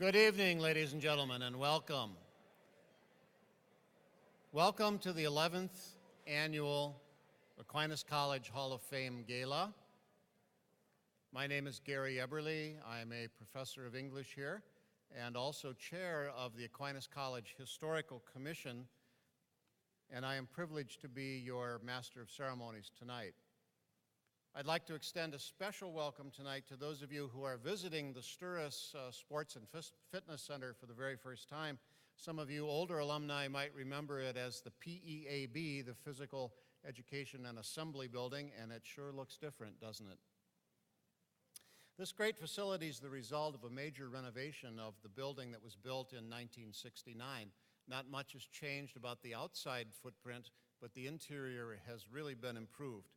Good evening, ladies and gentlemen, and welcome. Welcome to the 11th Annual Aquinas College Hall of Fame Gala. My name is Gary Eberly. I'm a professor of English here and also chair of the Aquinas College Historical Commission, and I am privileged to be your Master of Ceremonies tonight. I'd like to extend a special welcome tonight to those of you who are visiting the Sturris Sports and Fitness Center for the very first time. Some of you older alumni might remember it as the PEAB, the Physical Education and Assembly Building, and it sure looks different, doesn't it? This great facility is the result of a major renovation of the building that was built in 1969. Not much has changed about the outside footprint, but the interior has really been improved.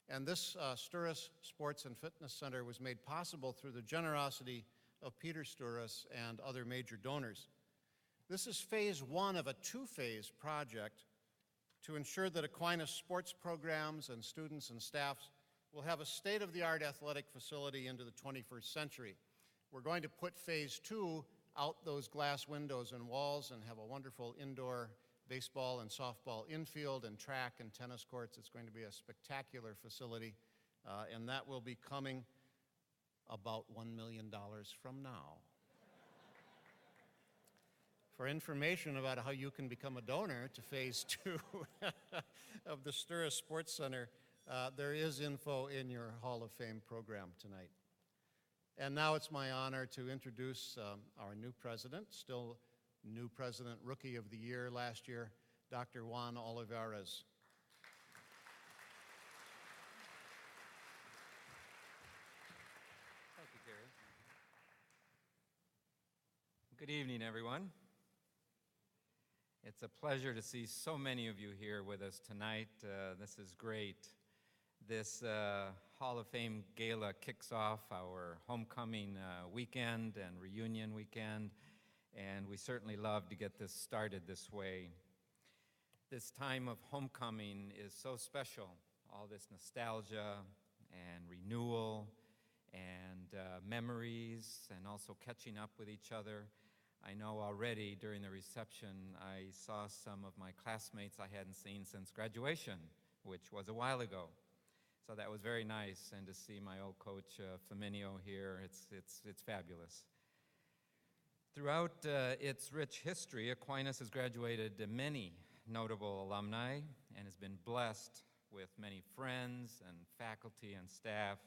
And this Sturris Sports and Fitness Center was made possible through the generosity of Peter Sturris and other major donors. This is phase one of a two-phase project to ensure that Aquinas sports programs and students and staffs will have a state-of-the-art athletic facility into the 21st century. We're going to put phase two out those glass windows and walls and have a wonderful indoor baseball and softball infield and track and tennis courts. It's going to be a spectacular facility, and that will be coming about $1 million from now. For information about how you can become a donor to phase two of the Sturris Sports Center, there is info in your Hall of Fame program tonight. And now it's my honor to introduce our new president, still new president, Rookie of the Year last year, Dr. Juan Olivares. Thank you, Gary. Good evening, everyone. It's a pleasure to see so many of you here with us tonight. This is great. This Hall of Fame Gala kicks off our homecoming weekend and reunion weekend, and we certainly love to get this started this way. This time of homecoming is so special, all this nostalgia and renewal and memories and also catching up with each other. I know already during the reception I saw some of my classmates I hadn't seen since graduation, which was a while ago. So that was very nice, and to see my old coach Flaminio here, it's fabulous. Throughout its rich history, Aquinas has graduated many notable alumni and has been blessed with many friends and faculty and staff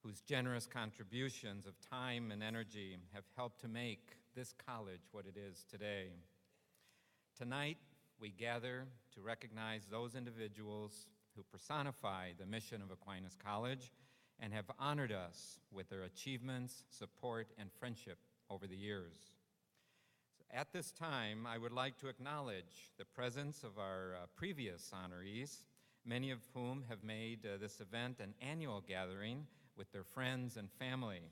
whose generous contributions of time and energy have helped to make this college what it is today. Tonight, we gather to recognize those individuals who personify the mission of Aquinas College and have honored us with their achievements, support, and friendship over the years. So at this time, I would like to acknowledge the presence of our previous honorees, many of whom have made this event an annual gathering with their friends and family.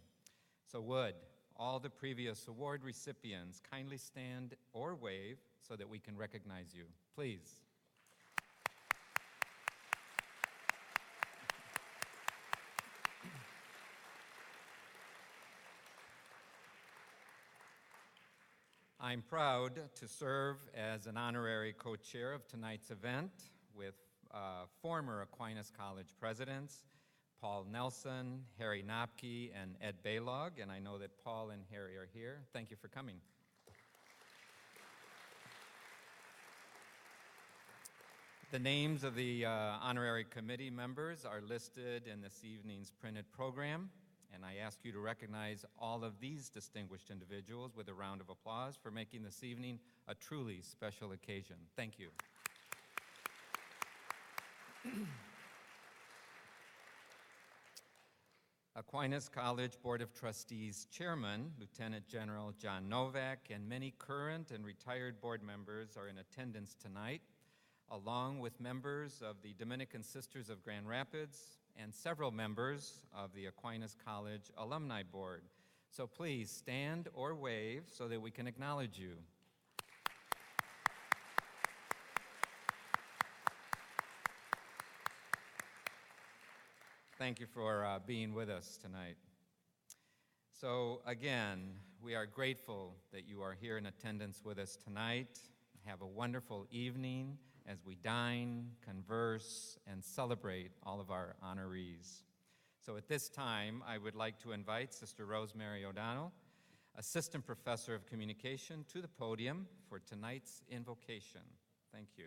So would all the previous award recipients kindly stand or wave so that we can recognize you, please. I'm proud to serve as an honorary co-chair of tonight's event with former Aquinas College presidents, Paul Nelson, Harry Knopke, and Ed Baylog, and I know that Paul and Harry are here. Thank you for coming. The names of the honorary committee members are listed in this evening's printed program, and I ask you to recognize all of these distinguished individuals with a round of applause for making this evening a truly special occasion. Thank you. Aquinas College Board of Trustees Chairman, Lieutenant General John Novak, and many current and retired board members are in attendance tonight, along with members of the Dominican Sisters of Grand Rapids and several members of the Aquinas College Alumni Board. So please stand or wave so that we can acknowledge you. Thank you for being with us tonight. So again, we are grateful that you are here in attendance with us tonight. Have a wonderful evening as we dine, converse, and celebrate all of our honorees. So at this time, I would like to invite Sister Rosemary O'Donnell, Assistant Professor of Communication, to the podium for tonight's invocation. Thank you.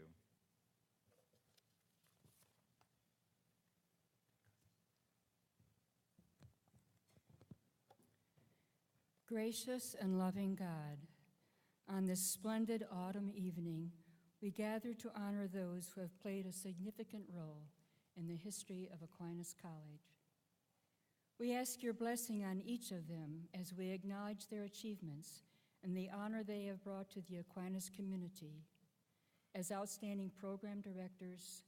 Gracious and loving God, on this splendid autumn evening, we gather to honor those who have played a significant role in the history of Aquinas College. We ask your blessing on each of them as we acknowledge their achievements and the honor they have brought to the Aquinas community as outstanding program directors,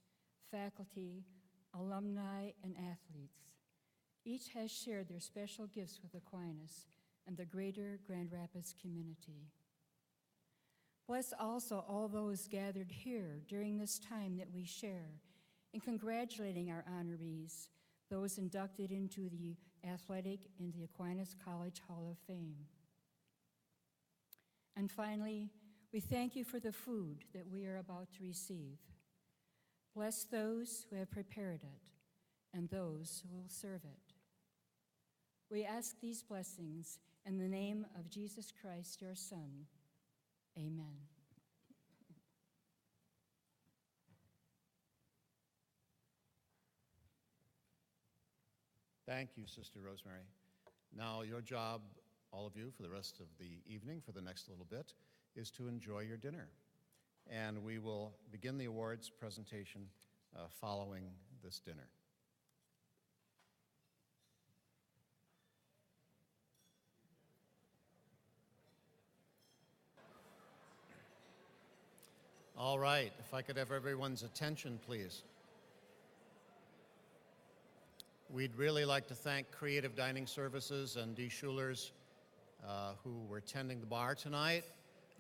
faculty, alumni, and athletes. Each has shared their special gifts with Aquinas and the greater Grand Rapids community. Bless also all those gathered here during this time that we share in congratulating our honorees, those inducted into the Athletic and the Aquinas College Hall of Fame. And finally, we thank you for the food that we are about to receive. Bless those who have prepared it and those who will serve it. We ask these blessings in the name of Jesus Christ, your Son. Amen. Thank you, Sister Rosemary. Now, your job, all of you, for the rest of the evening, for the next little bit, is to enjoy your dinner. And we will begin the awards presentation following this dinner. All right, if I could have everyone's attention, please. We'd really like to thank Creative Dining Services and D. Schulers who were tending the bar tonight.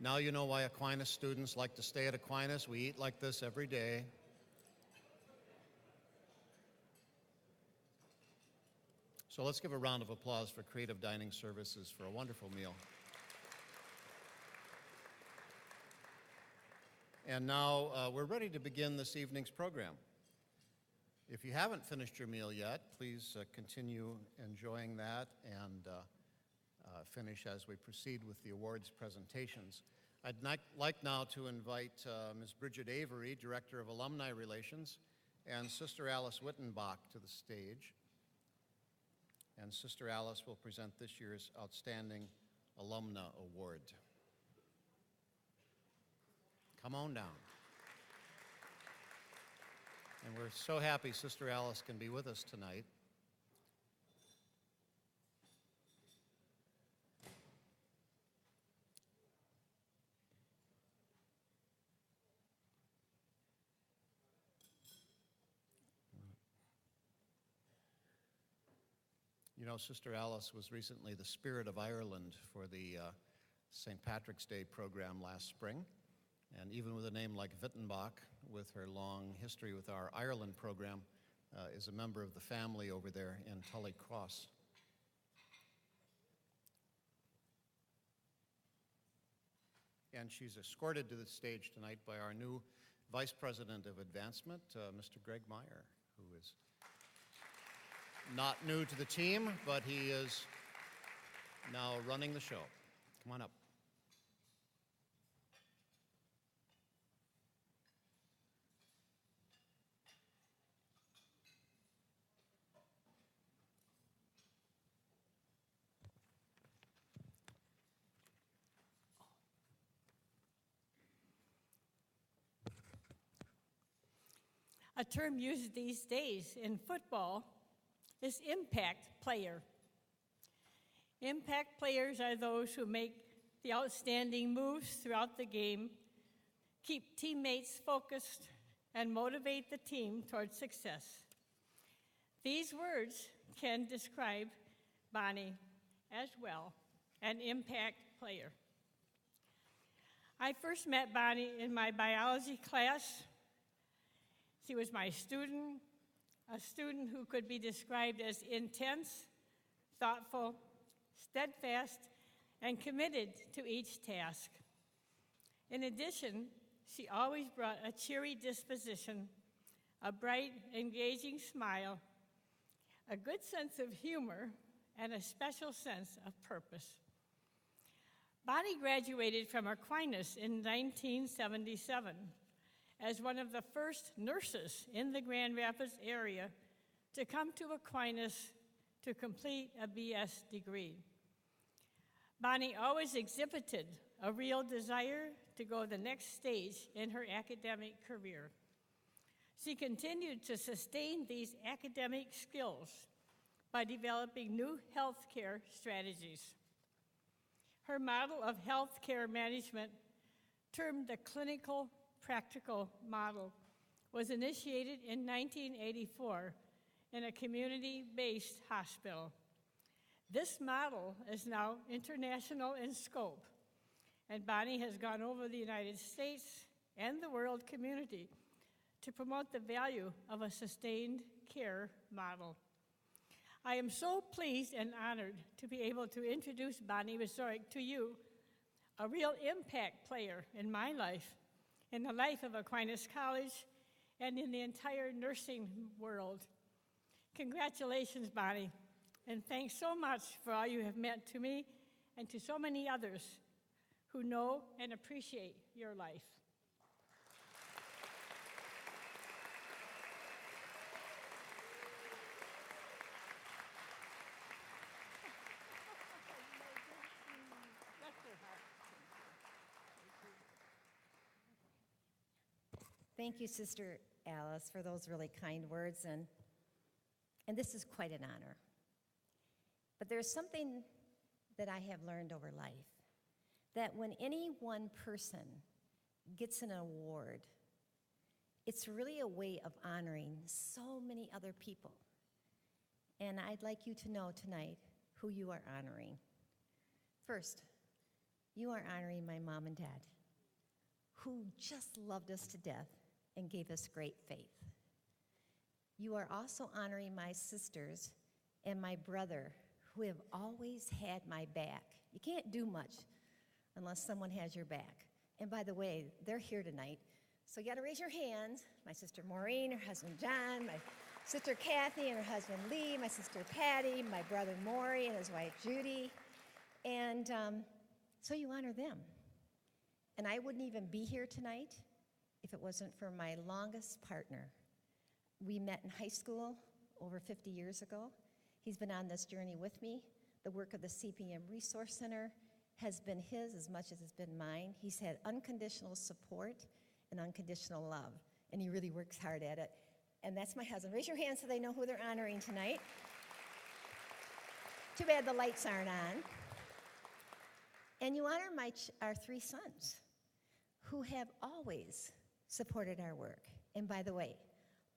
Now you know why Aquinas students like to stay at Aquinas. We eat like this every day. So let's give a round of applause for Creative Dining Services for a wonderful meal. And now we're ready to begin this evening's program. If you haven't finished your meal yet, please continue enjoying that and finish as we proceed with the awards presentations. I'd like now to invite Ms. Bridget Avery, Director of Alumni Relations, and Sister Alice Wittenbach to the stage. And Sister Alice will present this year's Outstanding Alumna Award. Come on down. And we're so happy Sister Alice can be with us tonight. You know, Sister Alice was recently the Spirit of Ireland for the St. Patrick's Day program last spring. And even with a name like Wittenbach, with her long history with our Ireland program, is a member of the family over there in Tully Cross. And she's escorted to the stage tonight by our new Vice President of Advancement, Mr. Greg Meyer, who is not new to the team, but he is now running the show. Come on up. A term used these days in football is impact player. Impact players are those who make the outstanding moves throughout the game, keep teammates focused, and motivate the team towards success. These words can describe Bonnie as well, an impact player. I first met Bonnie in my biology class. She was my student, a student who could be described as intense, thoughtful, steadfast, and committed to each task. In addition, she always brought a cheery disposition, a bright, engaging smile, a good sense of humor, and a special sense of purpose. Bonnie graduated from Aquinas in 1977 as one of the first nurses in the Grand Rapids area to come to Aquinas to complete a BS degree. Bonnie always exhibited a real desire to go the next stage in her academic career. She continued to sustain these academic skills by developing new healthcare strategies. Her model of healthcare management, termed the clinical practical model, was initiated in 1984 in a community-based hospital. This model is now international in scope, and Bonnie has gone over the United States and the world community to promote the value of a sustained care model. I am so pleased and honored to be able to introduce Bonnie Wesorick to you, a real impact player in my life, in the life of Aquinas College, and in the entire nursing world. Congratulations, Bonnie, and thanks so much for all you have meant to me and to so many others who know and appreciate your life. Thank you, Sister Alice, for those really kind words, and this is quite an honor. But there's something that I have learned over life, that when any one person gets an award, it's really a way of honoring so many other people. And I'd like you to know tonight who you are honoring. First, you are honoring my mom and dad, who just loved us to death and gave us great faith. You are also honoring my sisters and my brother, who have always had my back. You can't do much unless someone has your back. And by the way, they're here tonight, so you gotta raise your hands. My sister Maureen, her husband John, my sister Kathy and her husband Lee, my sister Patty, my brother Maury and his wife Jodi. And so you honor them. And I wouldn't even be here tonight if it wasn't for my longest partner. We met in high school over 50 years ago. He's been on this journey with me. The work of the CPM Resource Center has been his as much as it's been mine. He's had unconditional support and unconditional love, and he really works hard at it. And that's my husband. Raise your hand so they know who they're honoring tonight. Too bad the lights aren't on. And you honor our three sons, who have always supported our work. And by the way,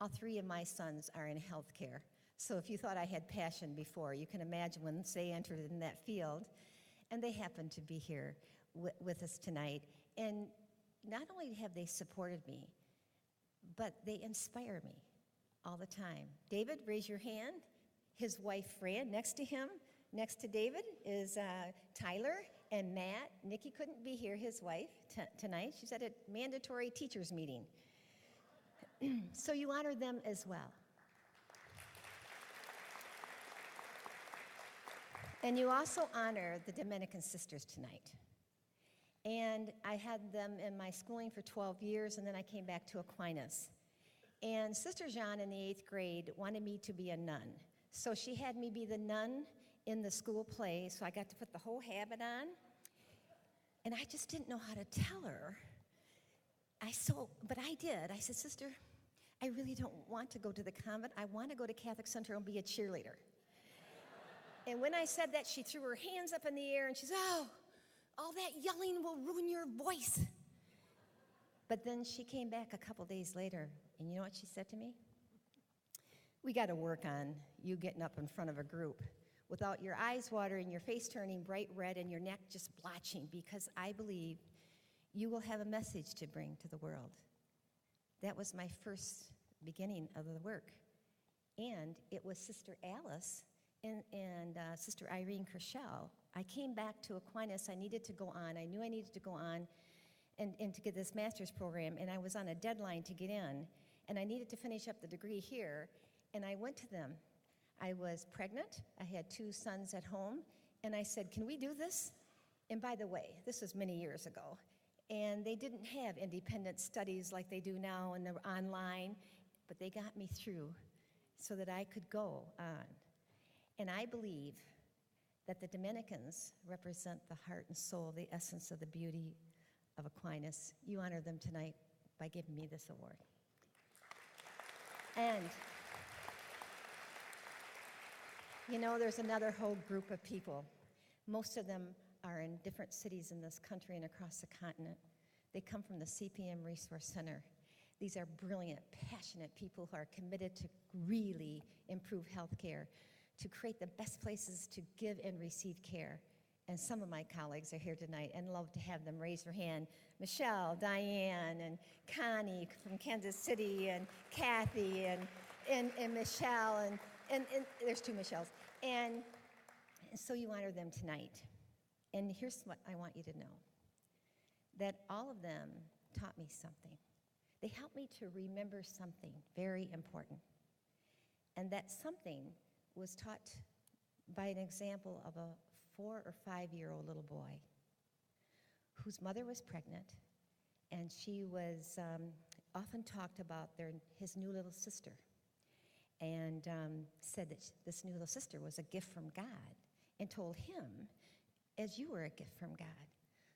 all three of my sons are in healthcare. So if you thought I had passion before, you can imagine when they entered in that field. And they happen to be here with us tonight. And not only have they supported me, but they inspire me all the time. David, raise your hand. His wife, Fran, next to him. Next to David is Tyler and Matt. Nikki couldn't be here, his wife, tonight. She's at a mandatory teachers meeting. So you honor them as well. And you also honor the Dominican sisters tonight. And I had them in my schooling for 12 years, and then I came back to Aquinas. And Sister Jean in the 8th grade wanted me to be a nun. So she had me be the nun in the school play, so I got to put the whole habit on. And I just didn't know how to tell her. But I did. I said, Sister, I really don't want to go to the convent. I want to go to Catholic Center and be a cheerleader. And when I said that, she threw her hands up in the air and she said, oh, all that yelling will ruin your voice. But then she came back a couple days later, and you know what she said to me? We got to work on you getting up in front of a group without your eyes watering, your face turning bright red, and your neck just blotching, because I believe you will have a message to bring to the world. That was my first beginning of the work. And it was Sister Alice and Sister Irene Kershell, I came back to Aquinas. I needed to go on. I knew I needed to go on and to get this master's program, and I was on a deadline to get in, and I needed to finish up the degree here, and I went to them. I was pregnant. I had 2 sons at home, and I said, can we do this? And by the way, this was many years ago, and they didn't have independent studies like they do now, and they're online, but they got me through so that I could go on. And I believe that the Dominicans represent the heart and soul, the essence of the beauty of Aquinas. You honor them tonight by giving me this award. And you know, there's another whole group of people. Most of them are in different cities in this country and across the continent. They come from the CPM Resource Center. These are brilliant, passionate people who are committed to really improve health care, to create the best places to give and receive care. And some of my colleagues are here tonight, and love to have them raise their hand. Michelle, Diane, and Connie from Kansas City, and Kathy, and Michelle, and there's 2 Michelles. And so you honor them tonight. And here's what I want you to know, that all of them taught me something. They helped me to remember something very important. And that something was taught by an example of a 4 or 5-year-old little boy whose mother was pregnant, and she was often talked about his new little sister, and said that this new little sister was a gift from God, and told him, as you were a gift from God.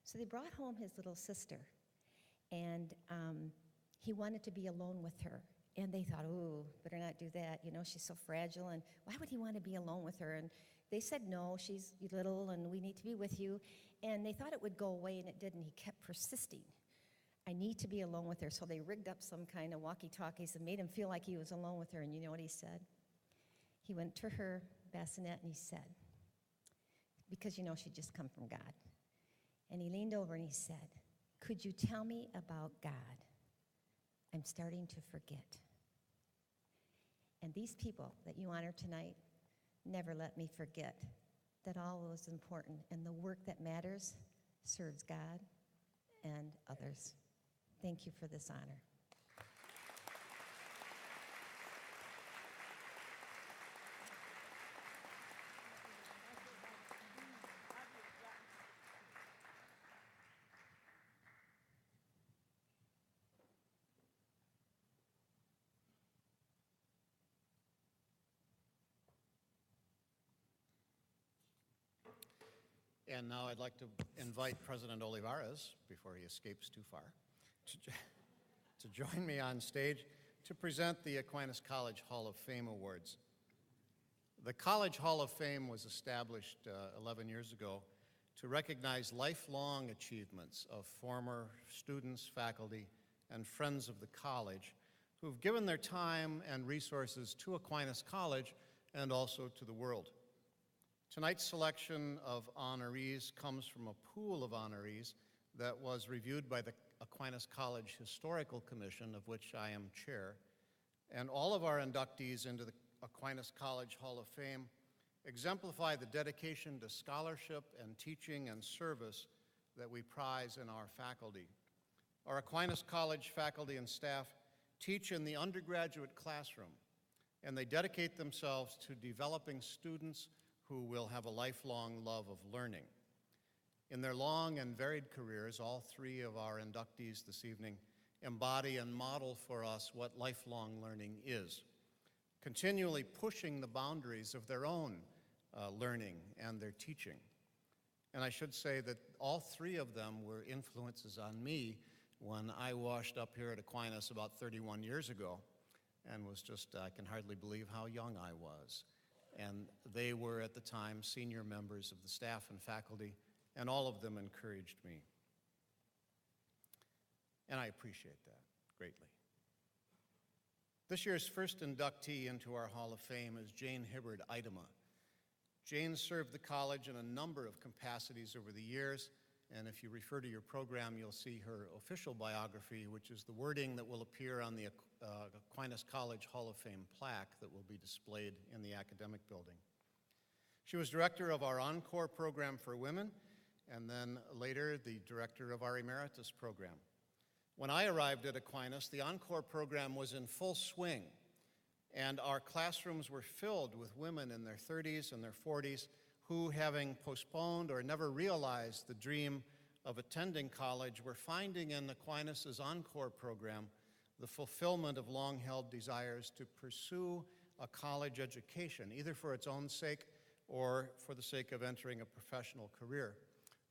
So they brought home his little sister, and he wanted to be alone with her. And they thought, oh, better not do that. You know, she's so fragile, and why would he want to be alone with her? And they said, no, she's little, and we need to be with you. And they thought it would go away, and it didn't. He kept persisting. I need to be alone with her. So they rigged up some kind of walkie-talkies and made him feel like he was alone with her. And you know what he said? He went to her bassinet, and he said, because you know she'd just come from God. And he leaned over and he said, could you tell me about God? I'm starting to forget. And these people that you honor tonight never let me forget that all was important, and the work that matters serves God and others. Thank you for this honor. And now I'd like to invite President Olivares, before he escapes too far, to join me on stage to present the Aquinas College Hall of Fame Awards. The College Hall of Fame was established 11 years ago to recognize lifelong achievements of former students, faculty, and friends of the college who've given their time and resources to Aquinas College and also to the world. Tonight's selection of honorees comes from a pool of honorees that was reviewed by the Aquinas College Historical Commission, of which I am chair, and all of our inductees into the Aquinas College Hall of Fame exemplify the dedication to scholarship and teaching and service that we prize in our faculty. Our Aquinas College faculty and staff teach in the undergraduate classroom, and they dedicate themselves to developing students who will have a lifelong love of learning. In their long and varied careers, all 3 of our inductees this evening embody and model for us what lifelong learning is, continually pushing the boundaries of their own learning and their teaching. And I should say that all 3 of them were influences on me when I washed up here at Aquinas about 31 years ago and was just, I can hardly believe how young I was. And they were at the time senior members of the staff and faculty, and all of them encouraged me. And I appreciate that greatly. This year's first inductee into our Hall of Fame is Jane Hibbard Idema. Jane served the college in a number of capacities over the years, and if you refer to your program, you'll see her official biography, which is the wording that will appear on the Aquinas College Hall of Fame plaque that will be displayed in the academic building. She was director of our Encore program for women, and then later the director of our Emeritus program. When I arrived at Aquinas, the Encore program was in full swing, and our classrooms were filled with women in their 30s and their 40s who, having postponed or never realized the dream of attending college, were finding in Aquinas' Encore program the fulfillment of long-held desires to pursue a college education, either for its own sake or for the sake of entering a professional career.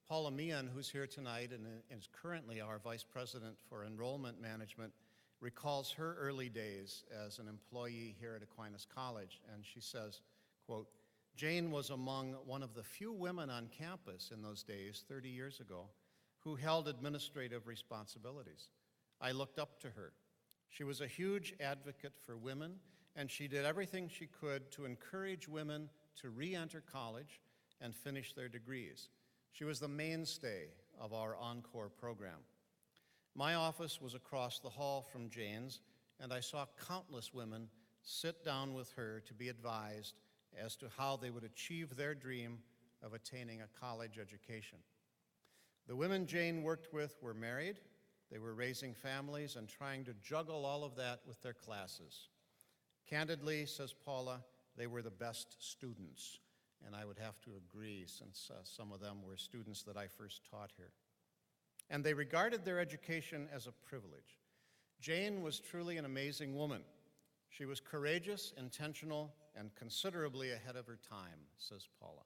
Paula Meehan, who's here tonight and is currently our Vice President for Enrollment Management, recalls her early days as an employee here at Aquinas College, and she says, quote, "Jane was among one of the few women on campus in those days, 30 years ago, who held administrative responsibilities. I looked up to her. She was a huge advocate for women, and she did everything she could to encourage women to re-enter college and finish their degrees. She was the mainstay of our Encore program. My office was across the hall from Jane's, and I saw countless women sit down with her to be advised as to how they would achieve their dream of attaining a college education. The women Jane worked with were married, they were raising families and trying to juggle all of that with their classes. Candidly, says Paula, they were the best students, and I would have to agree since some of them were students that I first taught here. And they regarded their education as a privilege. Jane was truly an amazing woman. She was courageous, intentional, and considerably ahead of her time, says Paula.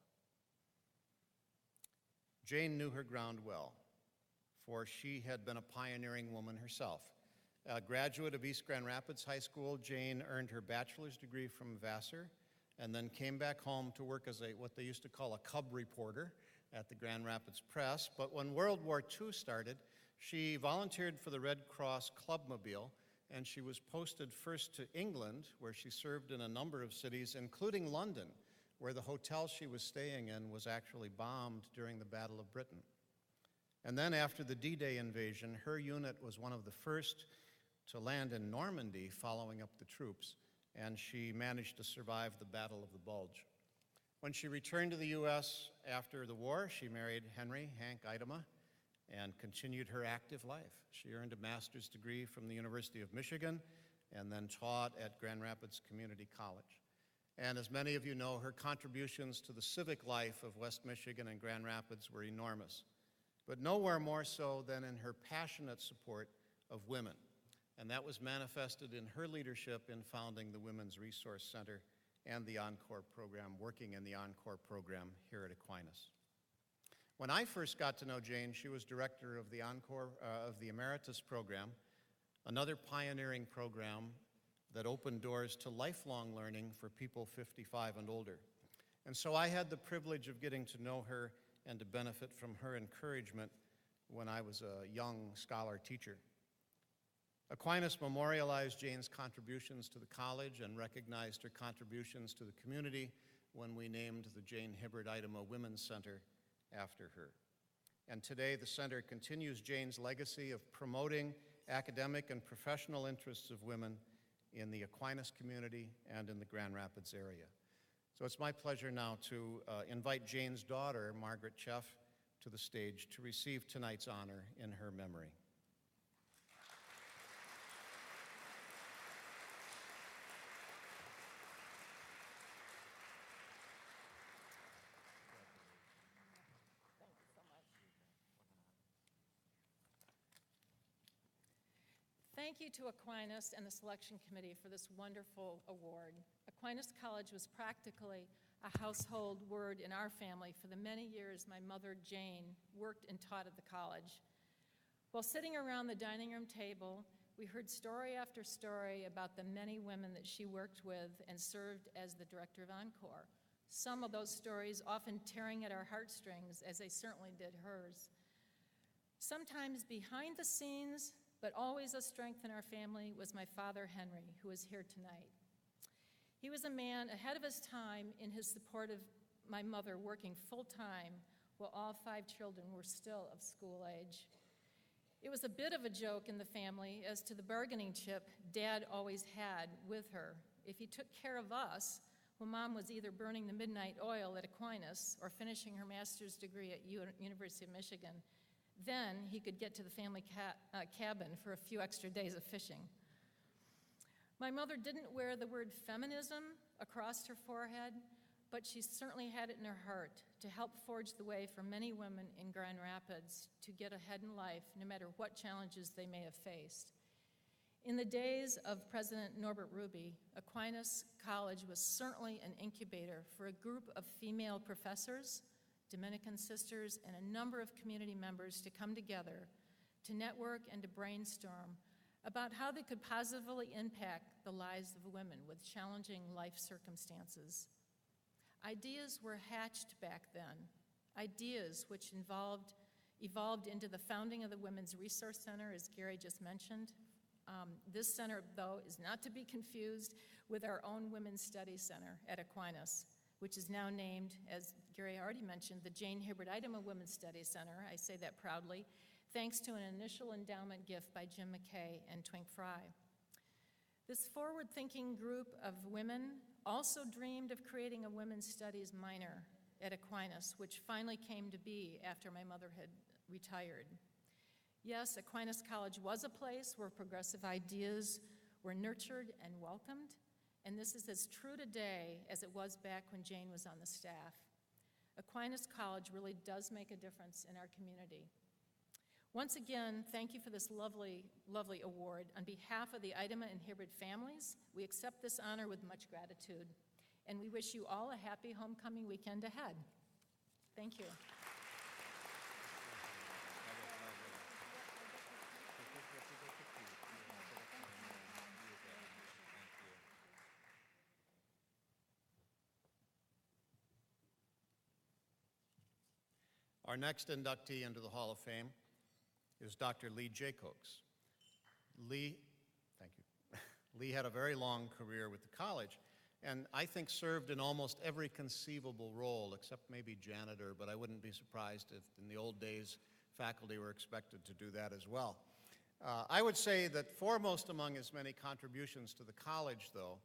Jane knew her ground well, for she had been a pioneering woman herself. A graduate of East Grand Rapids High School, Jane earned her bachelor's degree from Vassar and then came back home to work as what they used to call a cub reporter at the Grand Rapids Press. But when World War II started, she volunteered for the Red Cross Clubmobile, and she was posted first to England, where she served in a number of cities, including London, where the hotel she was staying in was actually bombed during the Battle of Britain. And then after the D-Day invasion, her unit was one of the first to land in Normandy following up the troops, and she managed to survive the Battle of the Bulge. When she returned to the U.S. after the war, she married Hank Idema, and continued her active life. She earned a master's degree from the University of Michigan and then taught at Grand Rapids Community College. And as many of you know, her contributions to the civic life of West Michigan and Grand Rapids were enormous, but nowhere more so than in her passionate support of women. And that was manifested in her leadership in founding the Women's Resource Center and the Encore program, working in the Encore program here at Aquinas. When I first got to know Jane, she was director of the Emeritus program, another pioneering program that opened doors to lifelong learning for people 55 and older. And so I had the privilege of getting to know her and to benefit from her encouragement when I was a young scholar teacher. Aquinas memorialized Jane's contributions to the college and recognized her contributions to the community when we named the Jane Hibbard Idema Women's Center after her. And today, the center continues Jane's legacy of promoting academic and professional interests of women in the Aquinas community and in the Grand Rapids area. So it's my pleasure now to invite Jane's daughter, Margaret Cheff, to the stage to receive tonight's honor in her memory. Thank you to Aquinas and the selection committee for this wonderful award. Aquinas College was practically a household word in our family for the many years my mother, Jane, worked and taught at the college. While sitting around the dining room table, we heard story after story about the many women that she worked with and served as the director of Encore. Some of those stories often tearing at our heartstrings, as they certainly did hers. Sometimes behind the scenes, but always a strength in our family, was my father, Henry, who is here tonight. He was a man ahead of his time in his support of my mother working full-time while all 5 children were still of school age. It was a bit of a joke in the family as to the bargaining chip Dad always had with her. If he took care of us, Well, Mom was either burning the midnight oil at Aquinas or finishing her master's degree at University of Michigan. Then he could get to the family cabin for a few extra days of fishing. My mother didn't wear the word feminism across her forehead, but she certainly had it in her heart to help forge the way for many women in Grand Rapids to get ahead in life, no matter what challenges they may have faced. In the days of President Norbert Ruby, Aquinas College was certainly an incubator for a group of female professors, Dominican sisters, and a number of community members to come together, to network and to brainstorm about how they could positively impact the lives of women with challenging life circumstances. Ideas were hatched back then, ideas which evolved into the founding of the Women's Resource Center, as Gary just mentioned. This center, though, is not to be confused with our own Women's Studies Center at Aquinas, which is now named, as Gary already mentioned, the Jane Hibbard Idema Women's Studies Center. I say that proudly, thanks to an initial endowment gift by Jim McKay and Twink Fry. This forward-thinking group of women also dreamed of creating a women's studies minor at Aquinas, which finally came to be after my mother had retired. Yes, Aquinas College was a place where progressive ideas were nurtured and welcomed, and this is as true today as it was back when Jane was on the staff. Aquinas College really does make a difference in our community. Once again, thank you for this lovely, lovely award. On behalf of the Idema and Hibbard families, we accept this honor with much gratitude, and we wish you all a happy homecoming weekend ahead. Thank you. Our next inductee into the Hall of Fame is Dr. Lee Jacokes. Lee, thank you. Lee had a very long career with the college, and I think served in almost every conceivable role, except maybe janitor, but I wouldn't be surprised if in the old days faculty were expected to do that as well. I would say that foremost among his many contributions to the college, though,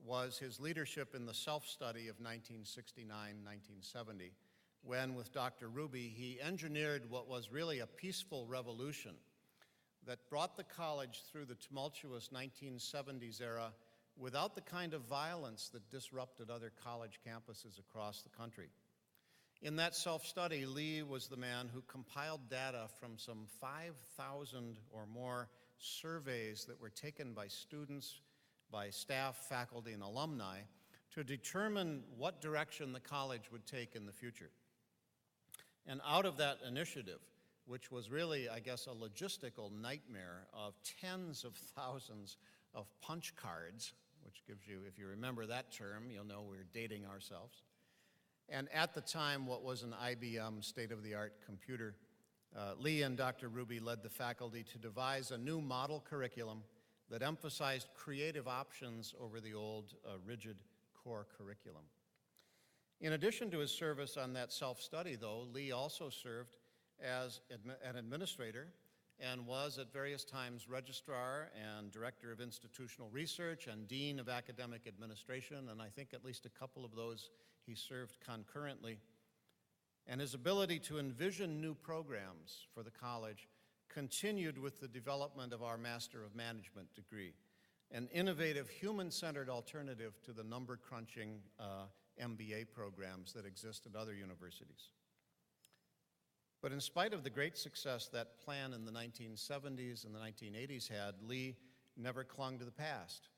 was his leadership in the self-study of 1969-1970, when, with Dr. Ruby, he engineered what was really a peaceful revolution that brought the college through the tumultuous 1970s era without the kind of violence that disrupted other college campuses across the country. In that self-study, Lee was the man who compiled data from some 5,000 or more surveys that were taken by students, by staff, faculty, and alumni to determine what direction the college would take in the future. And out of that initiative, which was really, I guess, a logistical nightmare of tens of thousands of punch cards, which gives you, if you remember that term, you'll know we're dating ourselves. And at the time, what was an IBM state-of-the-art computer, Lee and Dr. Ruby led the faculty to devise a new model curriculum that emphasized creative options over the old rigid core curriculum. In addition to his service on that self-study, though, Lee also served as an administrator and was at various times registrar and director of institutional research and dean of academic administration, and I think at least a couple of those he served concurrently. And his ability to envision new programs for the college continued with the development of our Master of Management degree, an innovative human-centered alternative to the number-crunching MBA programs that exist at other universities. But in spite of the great success that plan in the 1970s and the 1980s had, Lee never clung to the past.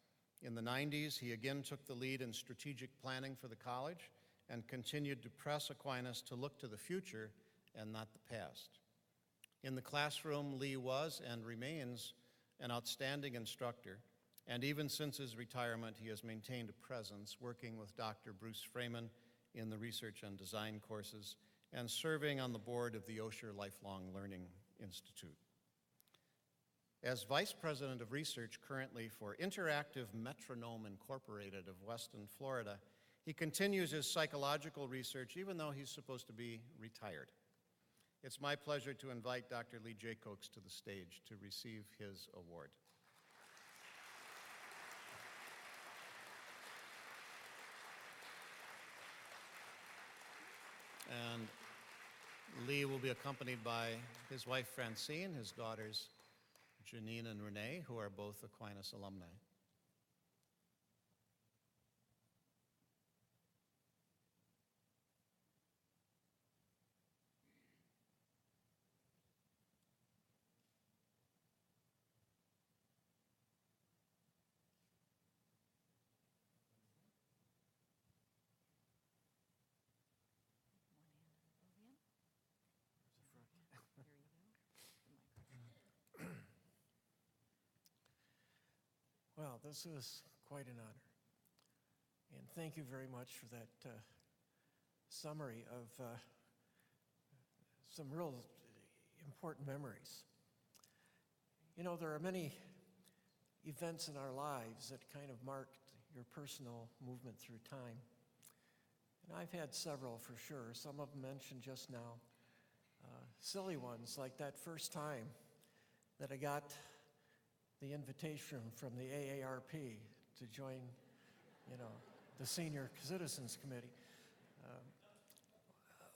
In the 90s, he again took the lead in strategic planning for the college and continued to press Aquinas to look to the future and not the past. In the classroom, Lee was and remains an outstanding instructor, and even since his retirement, he has maintained a presence working with Dr. Bruce Freeman in the research and design courses and serving on the board of the Osher Lifelong Learning Institute. As Vice President of Research currently for Interactive Metronome Incorporated of Weston, Florida, he continues his psychological research even though he's supposed to be retired. It's my pleasure to invite Dr. Lee Jacokes to the stage to receive his award. And Lee will be accompanied by his wife Francine, his daughters Janine and Renee, who are both Aquinas alumni. Well, this is quite an honor. And thank you very much for that summary of some real important memories. You know, there are many events in our lives that kind of marked your personal movement through time. And I've had several for sure, some of them mentioned just now. Silly ones, like that first time that I got the invitation from the AARP to join, you know, the Senior Citizens Committee.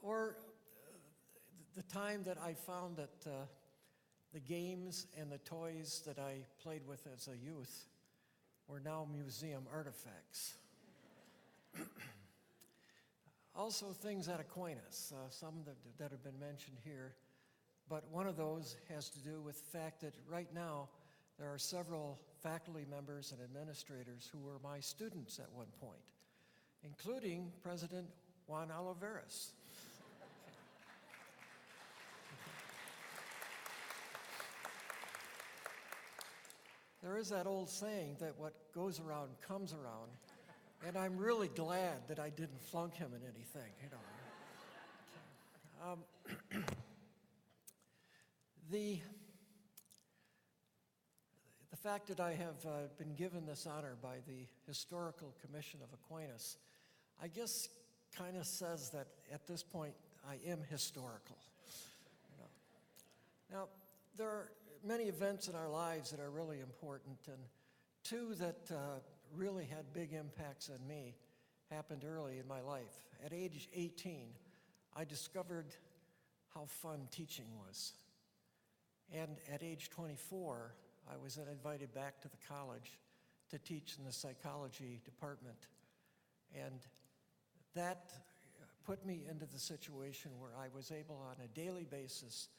Or the time that I found that the games and the toys that I played with as a youth were now museum artifacts. Also things at Aquinas, some that have been mentioned here, but one of those has to do with the fact that right now there are several faculty members and administrators who were my students at one point, including President Juan Oliveras. There is that old saying that what goes around comes around, and I'm really glad that I didn't flunk him in anything, you know. The fact that I have been given this honor by the Historical Commission of Aquinas, I guess kind of says that at this point I am historical. You know. Now, there are many events in our lives that are really important, and two that really had big impacts on me happened early in my life. At age 18, I discovered how fun teaching was. And at age 24, I was then invited back to the college to teach in the psychology department. And that put me into the situation where I was able on a daily basis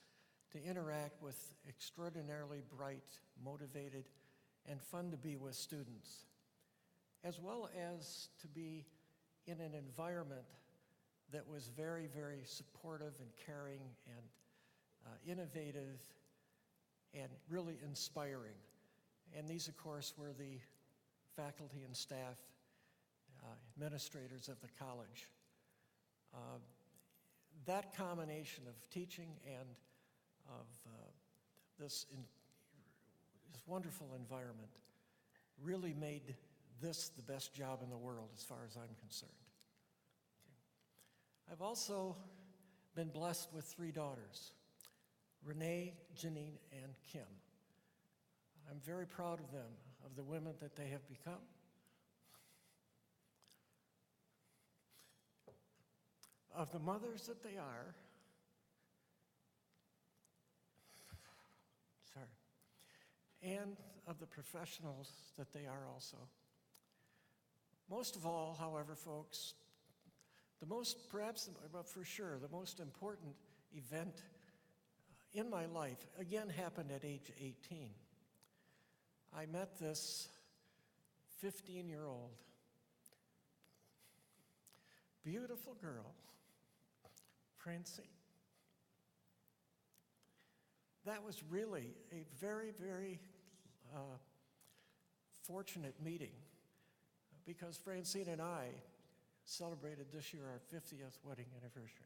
to interact with extraordinarily bright, motivated, and fun to be with students, as well as to be in an environment that was very, very supportive and caring and innovative and really inspiring. And these, of course, were the faculty and staff, administrators of the college. That combination of teaching and of this wonderful environment really made this the best job in the world as far as I'm concerned. Okay. I've also been blessed with 3 daughters, Renee, Janine, and Kim. I'm very proud of them, of the women that they have become. Of the mothers that they are. And of the professionals that they are also. Most of all, however, folks, but for sure, the most important event in my life, again, happened at age 18. I met this 15-year-old, beautiful girl, Francine. That was really a very, very fortunate meeting because Francine and I celebrated this year our 50th wedding anniversary.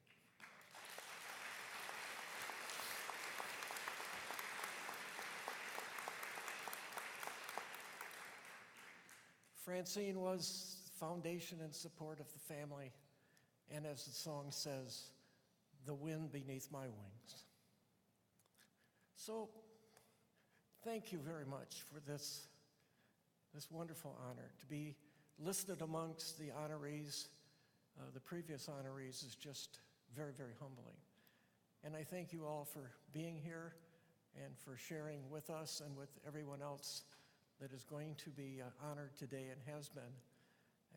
Francine was foundation and support of the family, and as the song says, the wind beneath my wings. So, thank you very much for this wonderful honor. To be listed amongst the honorees, the previous honorees, is just very, very humbling. And I thank you all for being here and for sharing with us and with everyone else that is going to be honored today and has been,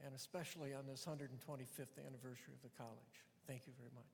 and especially on this 125th anniversary of the college. Thank you very much.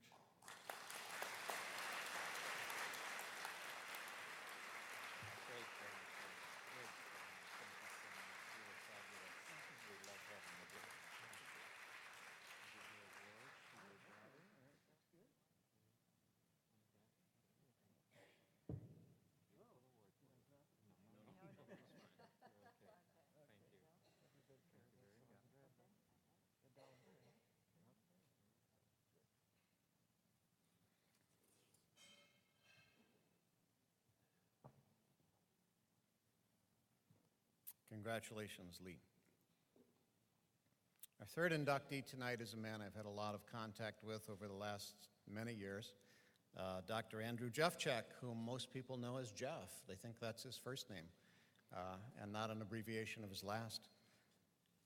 Congratulations, Lee. Our third inductee tonight is a man I've had a lot of contact with over the last many years, Dr. Andrew Jefchak, whom most people know as Jeff. They think that's his first name, and not an abbreviation of his last.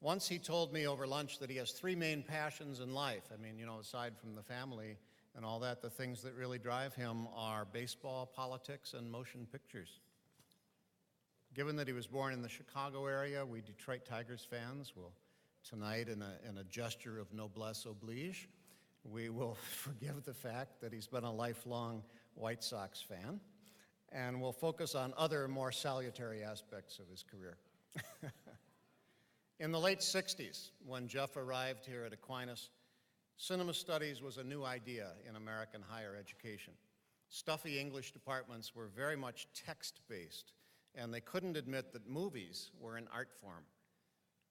Once he told me over lunch that he has three main passions in life. I mean, you know, aside from the family and all that, the things that really drive him are baseball, politics, and motion pictures. Given that he was born in the Chicago area, we Detroit Tigers fans will tonight, in a gesture of noblesse oblige, we will forgive the fact that he's been a lifelong White Sox fan, and we'll focus on other more salutary aspects of his career. In the late 60s, when Jeff arrived here at Aquinas, cinema studies was a new idea in American higher education. Stuffy English departments were very much text-based, and they couldn't admit that movies were an art form.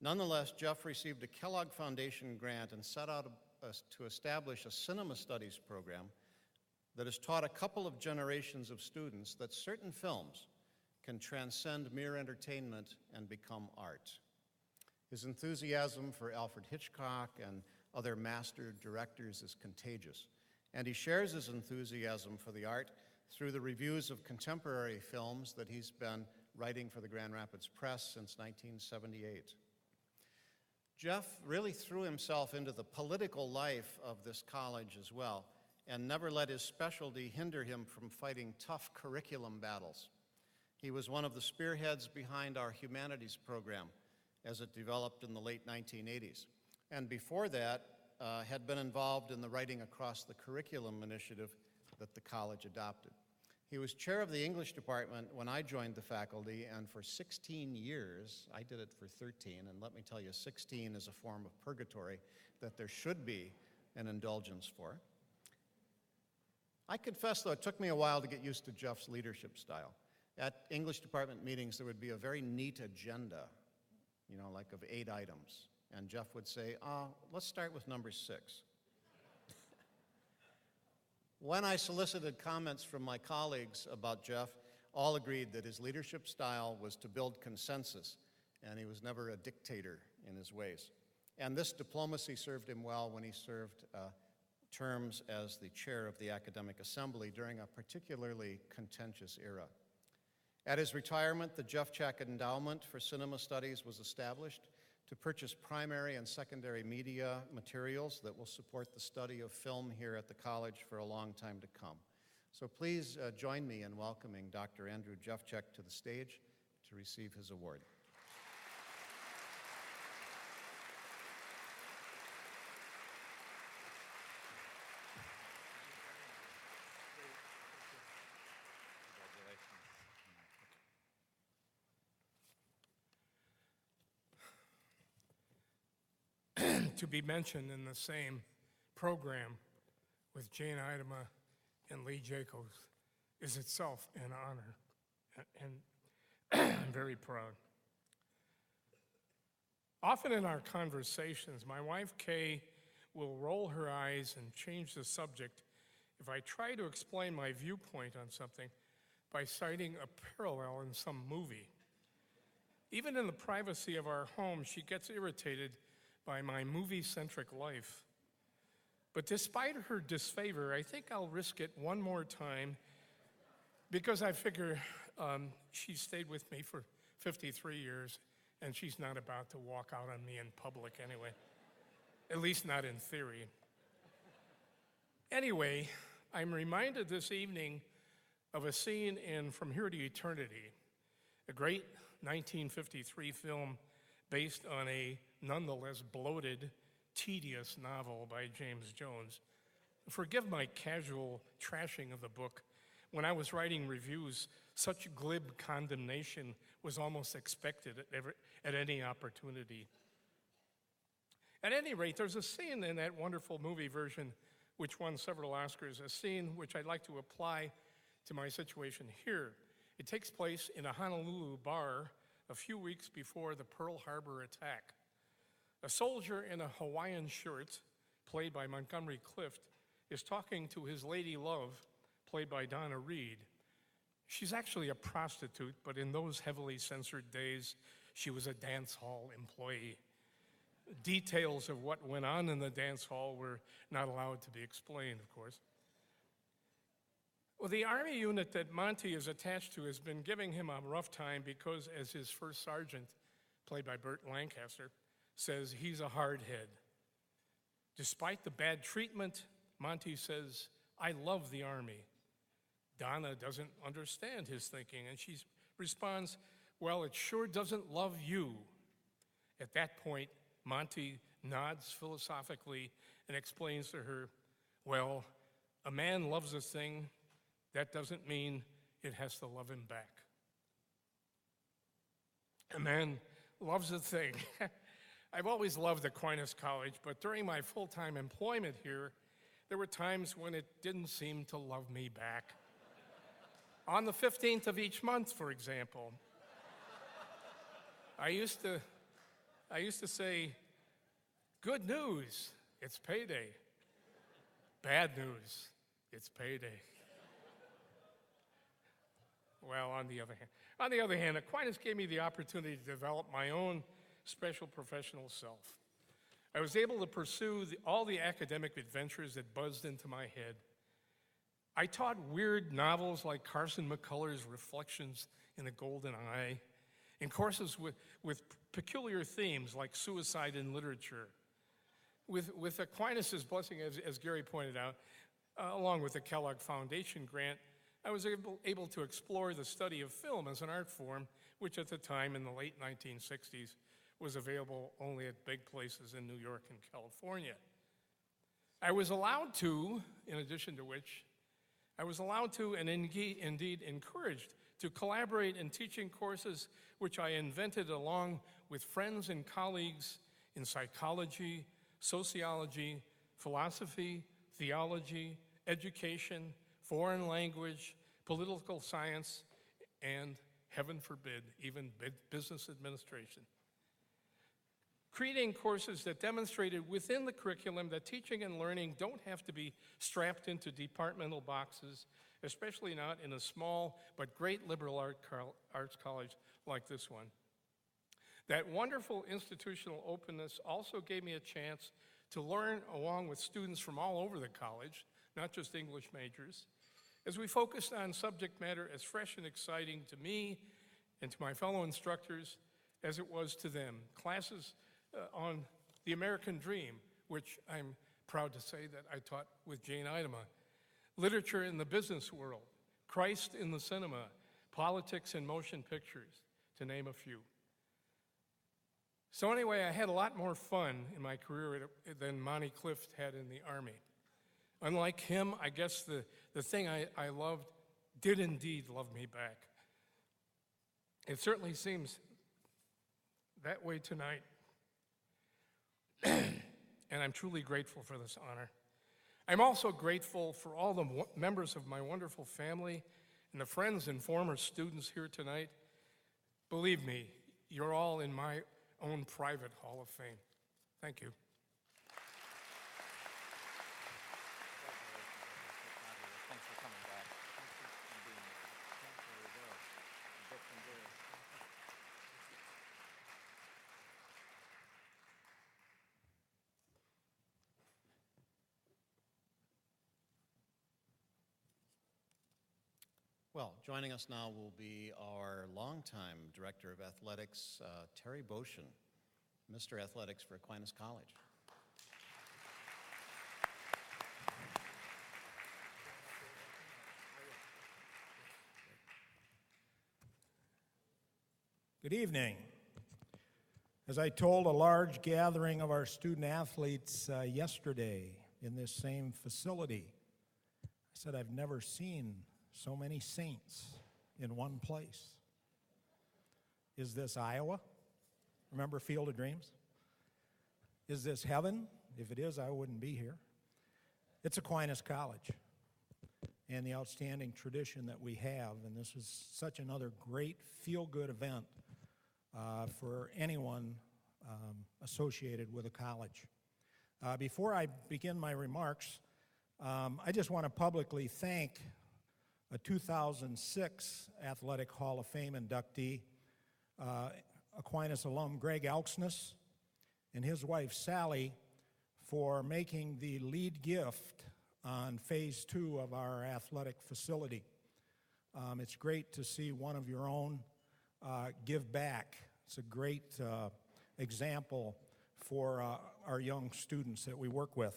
Nonetheless, Jeff received a Kellogg Foundation grant and set out to establish a cinema studies program that has taught a couple of generations of students that certain films can transcend mere entertainment and become art. His enthusiasm for Alfred Hitchcock and other master directors is contagious, and he shares his enthusiasm for the art through the reviews of contemporary films that he's been writing for the Grand Rapids Press since 1978. Jeff really threw himself into the political life of this college as well, and never let his specialty hinder him from fighting tough curriculum battles. He was one of the spearheads behind our humanities program as it developed in the late 1980s, and before that had been involved in the Writing Across the Curriculum initiative that the college adopted. He was chair of the English department when I joined the faculty, and for 16 years, I did it for 13, and let me tell you, 16 is a form of purgatory that there should be an indulgence for. I confess, though, it took me a while to get used to Jeff's leadership style. At English department meetings, there would be a very neat agenda, you know, like of 8 items, and Jeff would say, let's start with number 6. When I solicited comments from my colleagues about Jeff, all agreed that his leadership style was to build consensus, and he was never a dictator in his ways. And this diplomacy served him well when he served terms as the chair of the Academic Assembly during a particularly contentious era. At his retirement, the Jefchak Endowment for Cinema Studies was established to purchase primary and secondary media materials that will support the study of film here at the college for a long time to come. So please join me in welcoming Dr. Andrew Jefchak to the stage to receive his award. To be mentioned in the same program with Jane Idema and Lee Jacokes is itself an honor, and I'm very proud. Often in our conversations, my wife Kay will roll her eyes and change the subject if I try to explain my viewpoint on something by citing a parallel in some movie. Even in the privacy of our home, she gets irritated by my movie-centric life. But despite her disfavor, I think I'll risk it one more time because I figure she stayed with me for 53 years and she's not about to walk out on me in public anyway, at least not in theory. Anyway, I'm reminded this evening of a scene in From Here to Eternity, a great 1953 film based on a nonetheless bloated, tedious novel by James Jones. Forgive my casual trashing of the book. When I was writing reviews, such glib condemnation was almost expected at any opportunity. At any rate, there's a scene in that wonderful movie version which won several Oscars, a scene which I'd like to apply to my situation here. It takes place in a Honolulu bar a few weeks before the Pearl Harbor attack. A soldier in a Hawaiian shirt, played by Montgomery Clift, is talking to his lady love, played by Donna Reed. She's actually a prostitute, but in those heavily censored days, she was a dance hall employee. Details of what went on in the dance hall were not allowed to be explained, of course. Well, the Army unit that Monty is attached to has been giving him a rough time because, as his first sergeant, played by Burt Lancaster, says he's a hardhead. Despite the bad treatment, Monty says, "I love the Army." Donna doesn't understand his thinking, and she responds, "Well, it sure doesn't love you." At that point, Monty nods philosophically and explains to her, "Well, a man loves a thing. That doesn't mean it has to love him back." A man loves a thing. I've always loved Aquinas College, but during my full-time employment here, there were times when it didn't seem to love me back. On the 15th of each month, for example, I used to say, "Good news, it's payday. Bad news, it's payday." Well, on the other hand, Aquinas gave me the opportunity to develop my own special professional self. I was able to pursue all the academic adventures that buzzed into my head. I taught weird novels like Carson McCullers' Reflections in a Golden Eye, and courses with peculiar themes like suicide in literature. With Aquinas' blessing, as Gary pointed out, along with the Kellogg Foundation grant, I was able to explore the study of film as an art form, which at the time in the late 1960s was available only at big places in New York and California. I was allowed to, in addition to which, I was allowed to and indeed encouraged to collaborate in teaching courses which I invented along with friends and colleagues in psychology, sociology, philosophy, theology, education, foreign language, political science, and, heaven forbid, even business administration. Creating courses that demonstrated within the curriculum that teaching and learning don't have to be strapped into departmental boxes, especially not in a small but great liberal arts college like this one. That wonderful institutional openness also gave me a chance to learn along with students from all over the college, not just English majors, as we focused on subject matter as fresh and exciting to me and to my fellow instructors as it was to them. Classes on the American Dream, which I'm proud to say that I taught with Jane Idema, literature in the business world, Christ in the cinema, politics and motion pictures, to name a few. So anyway, I had a lot more fun in my career than Monty Clift had in the Army. Unlike him, I guess the thing I loved did indeed love me back. It certainly seems that way tonight. And I'm truly grateful for this honor. I'm also grateful for all the members of my wonderful family and the friends and former students here tonight. Believe me, you're all in my own private Hall of Fame. Thank you. Thanks for coming back. Thanks for being here. Well, joining us now will be our longtime Director of Athletics, Terry Boshin, Mr. Athletics for Aquinas College. Good evening. As I told a large gathering of our student athletes yesterday in this same facility, I said, I've never seen so many saints in one place. Is this Iowa? Remember Field of Dreams? Is this heaven? If it is, I wouldn't be here. It's Aquinas College and the outstanding tradition that we have, and this is such another great feel-good event for anyone associated with a college. Before I begin my remarks, I just want to publicly thank a 2006 Athletic Hall of Fame inductee, Aquinas alum Greg Elksness, and his wife Sally for making the lead gift on phase 2 of our athletic facility. It's great to see one of your own give back. It's a great example for our young students that we work with.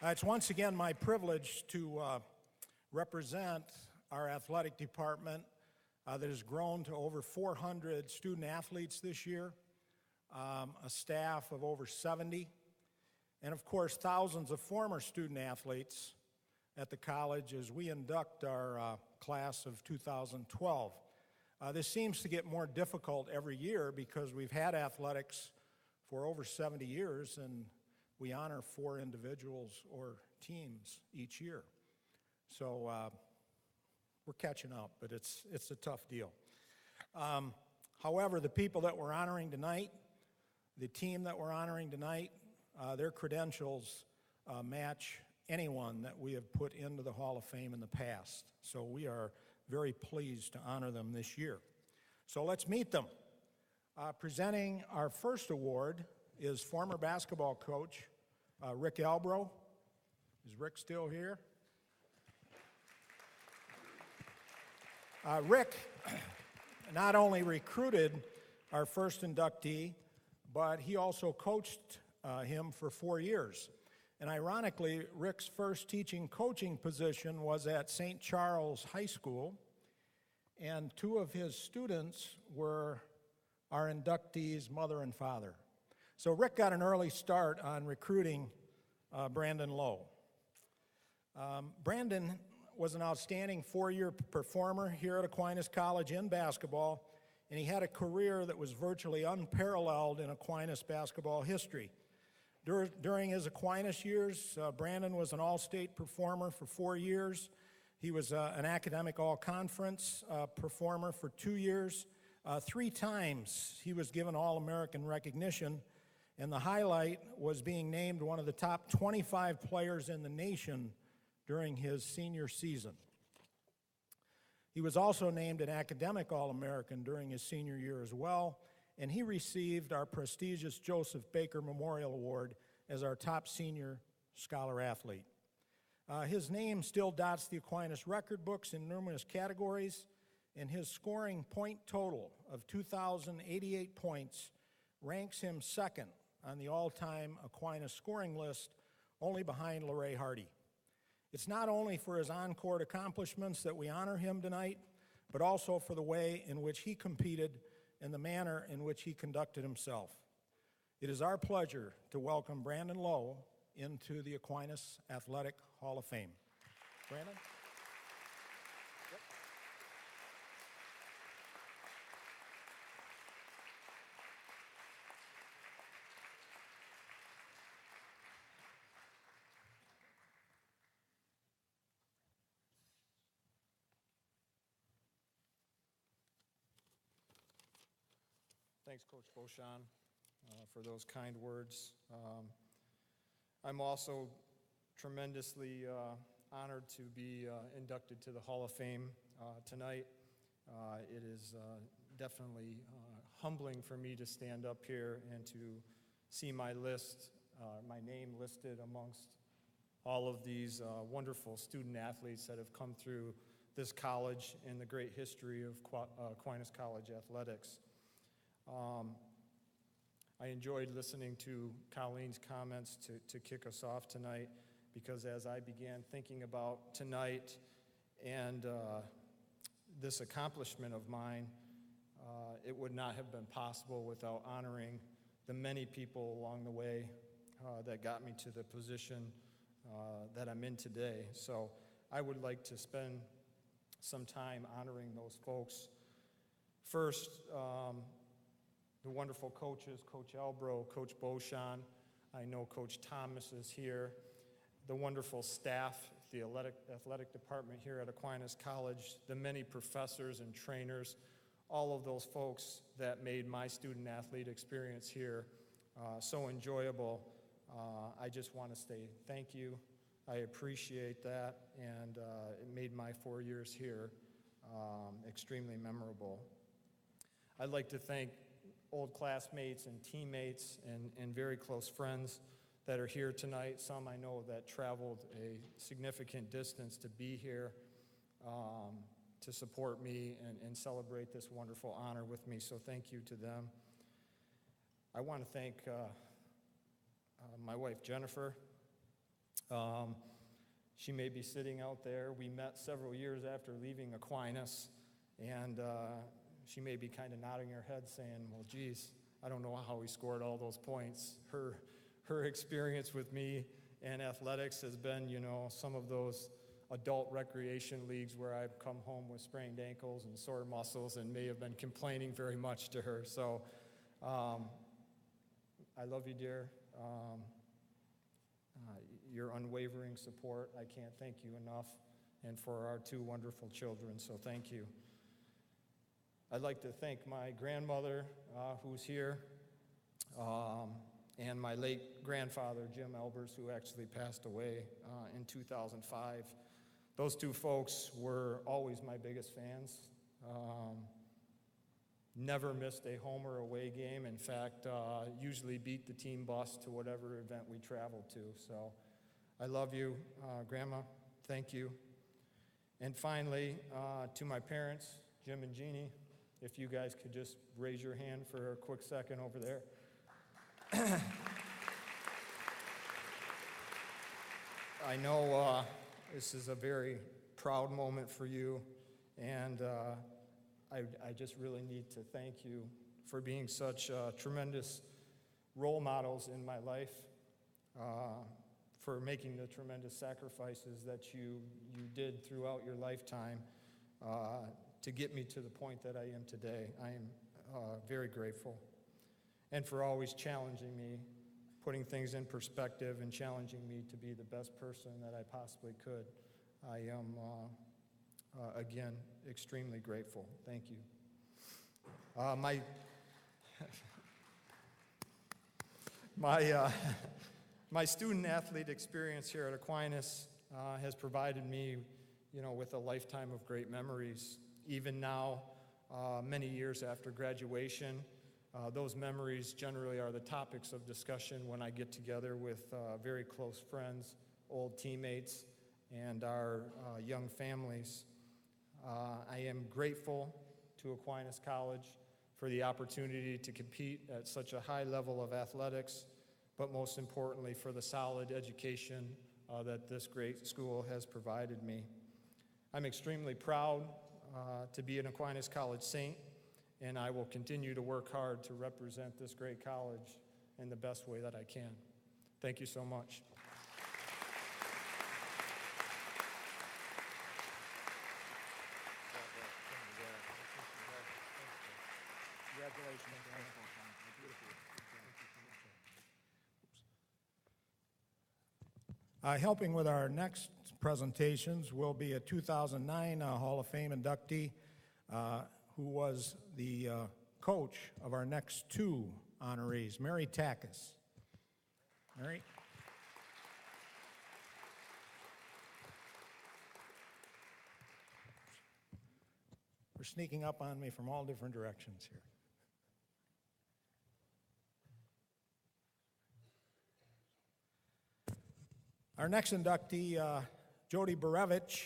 It's once again my privilege to represent our athletic department that has grown to over 400 student athletes this year, a staff of over 70, and of course thousands of former student athletes at the college as we induct our class of 2012. This seems to get more difficult every year because we've had athletics for over 70 years and we honor 4 individuals or teams each year. So we're catching up, but it's a tough deal. However, the people that we're honoring tonight, the team that we're honoring tonight, their credentials match anyone that we have put into the Hall of Fame in the past. So we are very pleased to honor them this year. So let's meet them. Presenting our first award is former basketball coach Rick Albro. Is Rick still here? Rick not only recruited our first inductee, but he also coached him for 4 years. And ironically, Rick's first teaching coaching position was at St. Charles High School, and 2 of his students were our inductees' mother and father. So Rick got an early start on recruiting Brandon Lowe. Brandon was an outstanding 4-year performer here at Aquinas College in basketball, and he had a career that was virtually unparalleled in Aquinas basketball history. During his Aquinas years, Brandon was an all-state performer for 4 years. He was an academic all-conference performer for 2 years. 3 times he was given All-American recognition, and the highlight was being named one of the top 25 players in the nation during his senior season. He was also named an academic All-American during his senior year as well, and he received our prestigious Joseph Baker Memorial Award as our top senior scholar athlete. His name still dots the Aquinas record books in numerous categories, and his scoring point total of 2,088 points ranks him second on the all-time Aquinas scoring list, only behind LaRae Hardy. It's not only for his on-court accomplishments that we honor him tonight, but also for the way in which he competed and the manner in which he conducted himself. It is our pleasure to welcome Brandon Lowe into the Aquinas Athletic Hall of Fame. Brandon? Yep. Thanks, Coach Beauchamp, for those kind words. I'm also tremendously honored to be inducted to the Hall of Fame tonight. It is definitely humbling for me to stand up here and to see my name listed amongst all of these wonderful student athletes that have come through this college and the great history of Aquinas College athletics. I enjoyed listening to Colleen's comments to kick us off tonight, because as I began thinking about tonight and this accomplishment of mine, it would not have been possible without honoring the many people along the way that got me to the position that I'm in today. So I would like to spend some time honoring those folks. First, the wonderful coaches, Coach Albro, Coach Beauchamp. I know Coach Thomas is here. The wonderful staff, the athletic department here at Aquinas College, the many professors and trainers, all of those folks that made my student-athlete experience here so enjoyable. I just want to say thank you. I appreciate that, and it made my 4 years here extremely memorable. I'd like to thank old classmates and teammates and very close friends that are here tonight. Some I know that traveled a significant distance to be here to support me and celebrate this wonderful honor with me, so thank you to them. I want to thank my wife, Jennifer. She may be sitting out there. We met several years after leaving Aquinas, and she may be kind of nodding her head saying, well, geez, I don't know how he scored all those points. Her experience with me and athletics has been, some of those adult recreation leagues where I've come home with sprained ankles and sore muscles and may have been complaining very much to her. So I love you, dear. Your unwavering support, I can't thank you enough, and for our two wonderful children, so thank you. I'd like to thank my grandmother, who's here, and my late grandfather, Jim Elbers, who actually passed away in 2005. Those two folks were always my biggest fans. Never missed a home or away game. In fact, usually beat the team bus to whatever event we traveled to. So I love you, Grandma. Thank you. And finally, to my parents, Jim and Jeannie, if you guys could just raise your hand for a quick second over there. I know this is a very proud moment for you, and I just really need to thank you for being such tremendous role models in my life, for making the tremendous sacrifices that you did throughout your lifetime to get me to the point that I am today. I am very grateful. And for always challenging me, putting things in perspective and challenging me to be the best person that I possibly could. I am, again, extremely grateful. Thank you. My student-athlete experience here at Aquinas has provided me, with a lifetime of great memories. Even now, many years after graduation, those memories generally are the topics of discussion when I get together with very close friends, old teammates, and our young families. I am grateful to Aquinas College for the opportunity to compete at such a high level of athletics, but most importantly for the solid education that this great school has provided me. I'm extremely proud to be an Aquinas College Saint, and I will continue to work hard to represent this great college in the best way that I can. Thank you so much. Helping with our next presentations will be a 2009 Hall of Fame inductee who was the coach of our next two honorees, Mary Takis. Mary? We're sneaking up on me from all different directions here. Our next inductee, Jodi Borowicz,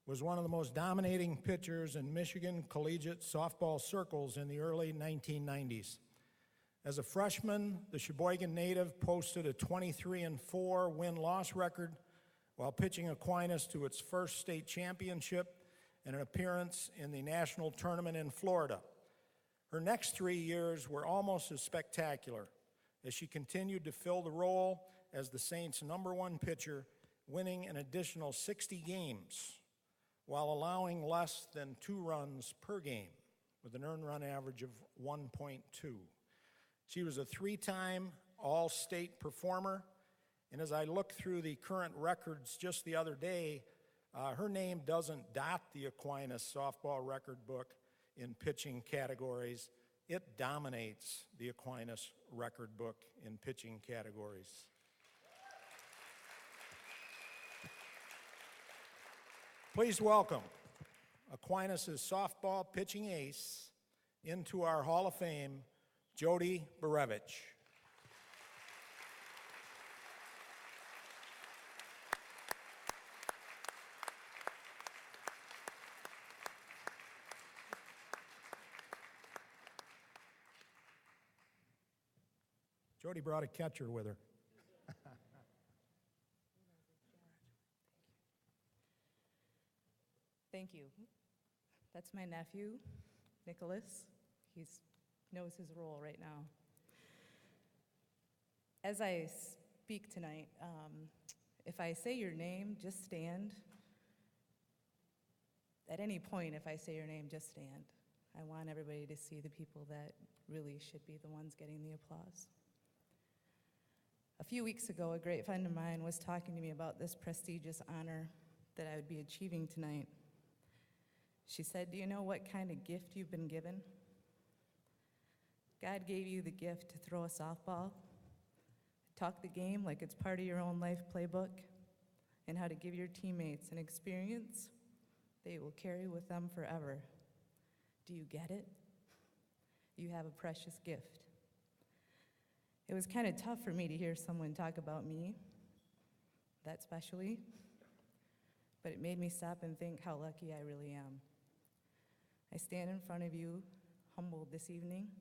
was one of the most dominating pitchers in Michigan collegiate softball circles in the early 1990s. As a freshman, the Sheboygan native posted a 23-4 win-loss record while pitching Aquinas to its first state championship and an appearance in the national tournament in Florida. Her next 3 years were almost as spectacular as she continued to fill the role as the Saints' #1 pitcher, winning an additional 60 games while allowing less than 2 runs per game with an earned run average of 1.2. She was a 3-time All-State performer, and as I looked through the current records just the other day, her name doesn't dot the Aquinas softball record book in pitching categories. It dominates the Aquinas record book in pitching categories. Please welcome Aquinas' softball pitching ace into our Hall of Fame, Jodi Borowicz. Jodi brought a catcher with her. Thank you. That's my nephew, Nicholas. He knows his role right now. As I speak tonight, if I say your name, just stand. At any point, if I say your name, just stand. I want everybody to see the people that really should be the ones getting the applause. A few weeks ago, a great friend of mine was talking to me about this prestigious honor that I would be achieving tonight. She said, "Do you know what kind of gift you've been given? God gave you the gift to throw a softball, talk the game like it's part of your own life playbook, and how to give your teammates an experience they will carry with them forever. Do you get it? You have a precious gift." It was kind of tough for me to hear someone talk about me, that specially, but it made me stop and think how lucky I really am. I stand in front of you, humbled this evening,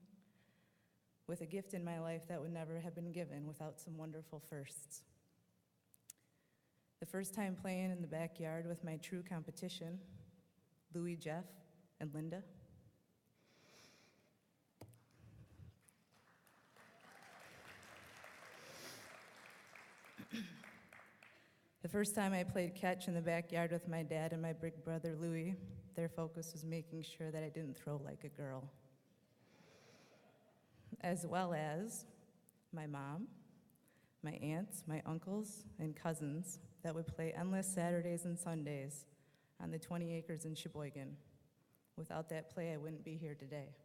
with a gift in my life that would never have been given without some wonderful firsts. The first time playing in the backyard with my true competition, Louie, Jeff, and Linda. The first time I played catch in the backyard with my dad and my big brother Louie, their focus was making sure that I didn't throw like a girl. As well as my mom, my aunts, my uncles, and cousins that would play endless Saturdays and Sundays on the 20 acres in Sheboygan. Without that play, I wouldn't be here today.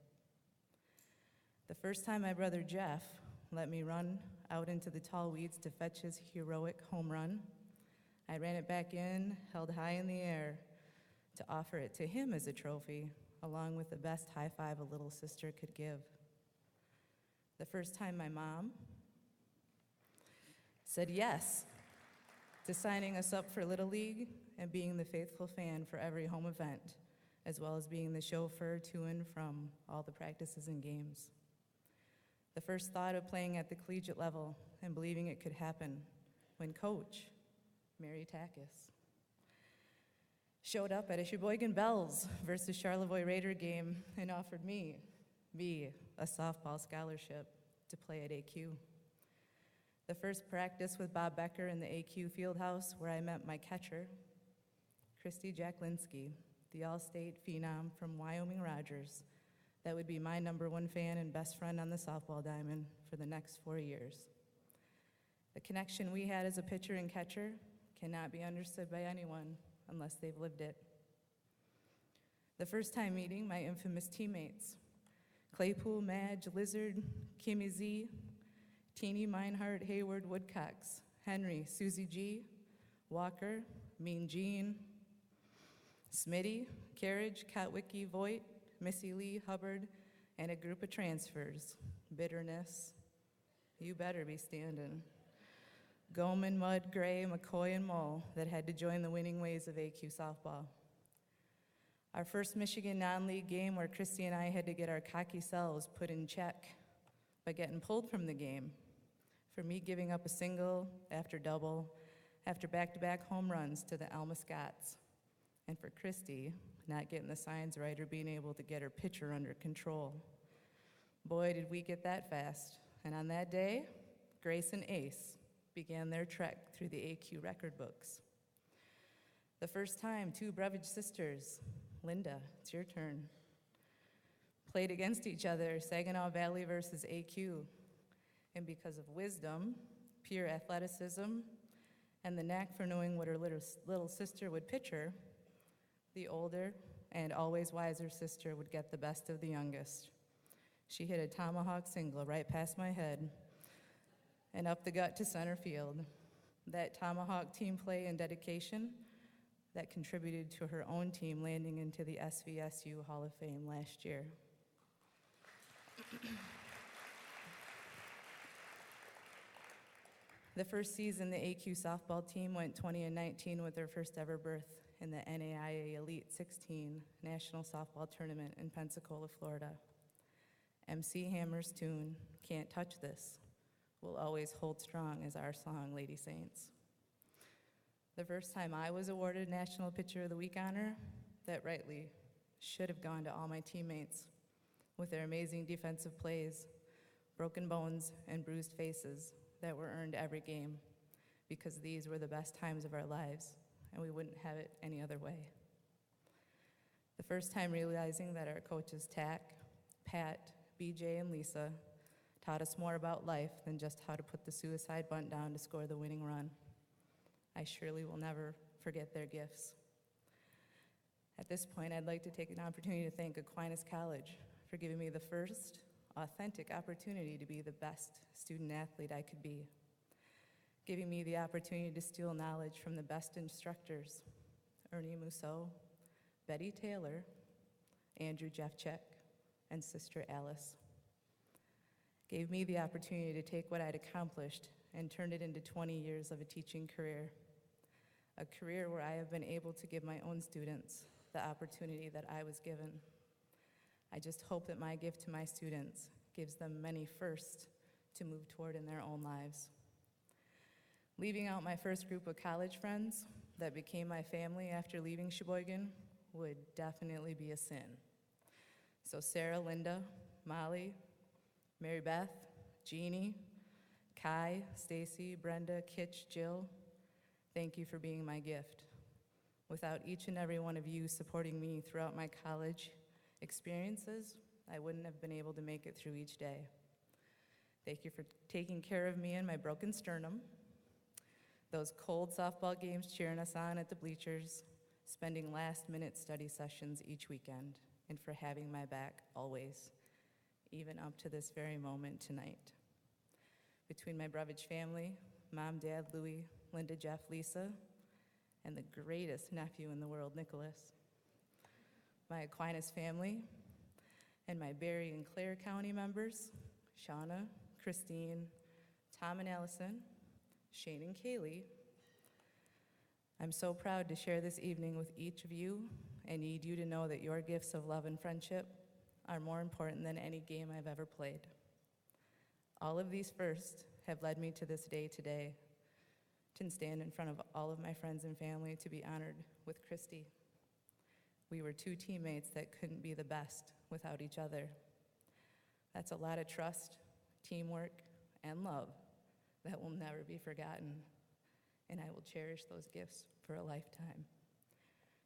The first time my brother Jeff let me run out into the tall weeds to fetch his heroic home run, I ran it back in, held high in the air, to offer it to him as a trophy, along with the best high five a little sister could give. The first time my mom said yes to signing us up for Little League and being the faithful fan for every home event, as well as being the chauffeur to and from all the practices and games. The first thought of playing at the collegiate level and believing it could happen when Coach Mary Takis showed up at a Sheboygan Bells versus Charlevoix Raider game and offered me a softball scholarship to play at AQ. The first practice with Bob Becker in the AQ Fieldhouse, where I met my catcher, Christy Jaklinski, the All-State phenom from Wyoming Rogers, that would be my #1 fan and best friend on the softball diamond for the next 4 years. The connection we had as a pitcher and catcher cannot be understood by anyone unless they've lived it. The first time meeting my infamous teammates, Claypool, Madge, Lizard, Kimmy Z, Teeny, Meinhardt, Hayward, Woodcocks, Henry, Susie G, Walker, Mean Jean, Smitty, Carriage, Kotwicki, Voigt, Missy Lee, Hubbard, and a group of transfers. Bitterness, you better be standing. Goldman, Mudd, Gray, McCoy, and Mull that had to join the winning ways of AQ softball. Our first Michigan non-league game where Christy and I had to get our cocky selves put in check by getting pulled from the game, for me giving up a single after double, after back-to-back home runs to the Alma Scots, and for Christy not getting the signs right or being able to get her pitcher under control. Boy, did we get that fast. And on that day, Grace and Ace began their trek through the AQ record books. The first time two Borowicz sisters, Linda, it's your turn, played against each other, Saginaw Valley versus AQ. And because of wisdom, pure athleticism, and the knack for knowing what her little sister would pitch her, the older and always wiser sister would get the best of the youngest. She hit a tomahawk single right past my head and up the gut to center field. That tomahawk team play and dedication that contributed to her own team landing into the SVSU Hall of Fame last year. The first season, the AQ softball team went 20-19 with their first ever berth in the NAIA Elite 16 National Softball Tournament in Pensacola, Florida. MC Hammer's tune, "Can't Touch This," will always hold strong as our song, Lady Saints. The first time I was awarded National Pitcher of the Week honor, that rightly should have gone to all my teammates with their amazing defensive plays, broken bones, and bruised faces that were earned every game, because these were the best times of our lives, and we wouldn't have it any other way. The first time realizing that our coaches Tack, Pat, BJ, and Lisa taught us more about life than just how to put the suicide bunt down to score the winning run. I surely will never forget their gifts. At this point, I'd like to take an opportunity to thank Aquinas College for giving me the first authentic opportunity to be the best student athlete I could be, giving me the opportunity to steal knowledge from the best instructors, Ernie Mousseau, Betty Taylor, Andrew Jefchak, and Sister Alice. Gave me the opportunity to take what I'd accomplished and turn it into 20 years of a teaching career, a career where I have been able to give my own students the opportunity that I was given. I just hope that my gift to my students gives them many firsts to move toward in their own lives. Leaving out my first group of college friends that became my family after leaving Sheboygan would definitely be a sin. So Sarah, Linda, Molly, Mary Beth, Jeannie, Kai, Stacy, Brenda, Kitch, Jill, thank you for being my gift. Without each and every one of you supporting me throughout my college experiences, I wouldn't have been able to make it through each day. Thank you for taking care of me and my broken sternum, those cold softball games cheering us on at the bleachers, spending last-minute study sessions each weekend, and for having my back always, even up to this very moment tonight. Between my Borowicz family, Mom, Dad, Louie, Linda, Jeff, Lisa, and the greatest nephew in the world, Nicholas, my Aquinas family, and my Barry and Clare County members, Shauna, Christine, Tom and Allison, Shane and Kaylee, I'm so proud to share this evening with each of you and need you to know that your gifts of love and friendship are more important than any game I've ever played. All of these firsts have led me to this day today, to stand in front of all of my friends and family to be honored with Christy. We were two teammates that couldn't be the best without each other. That's a lot of trust, teamwork, and love that will never be forgotten, and I will cherish those gifts for a lifetime.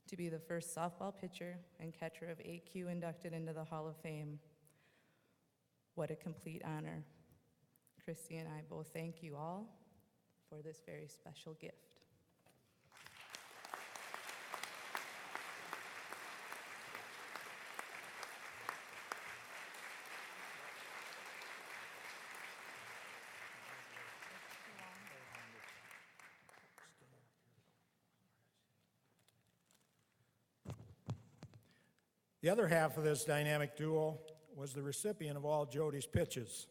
To be the first softball pitcher and catcher of AQ inducted into the Hall of Fame, what a complete honor. Christy and I both thank you all for this very special gift. The other half of this dynamic duo was the recipient of all Jodi's pitches,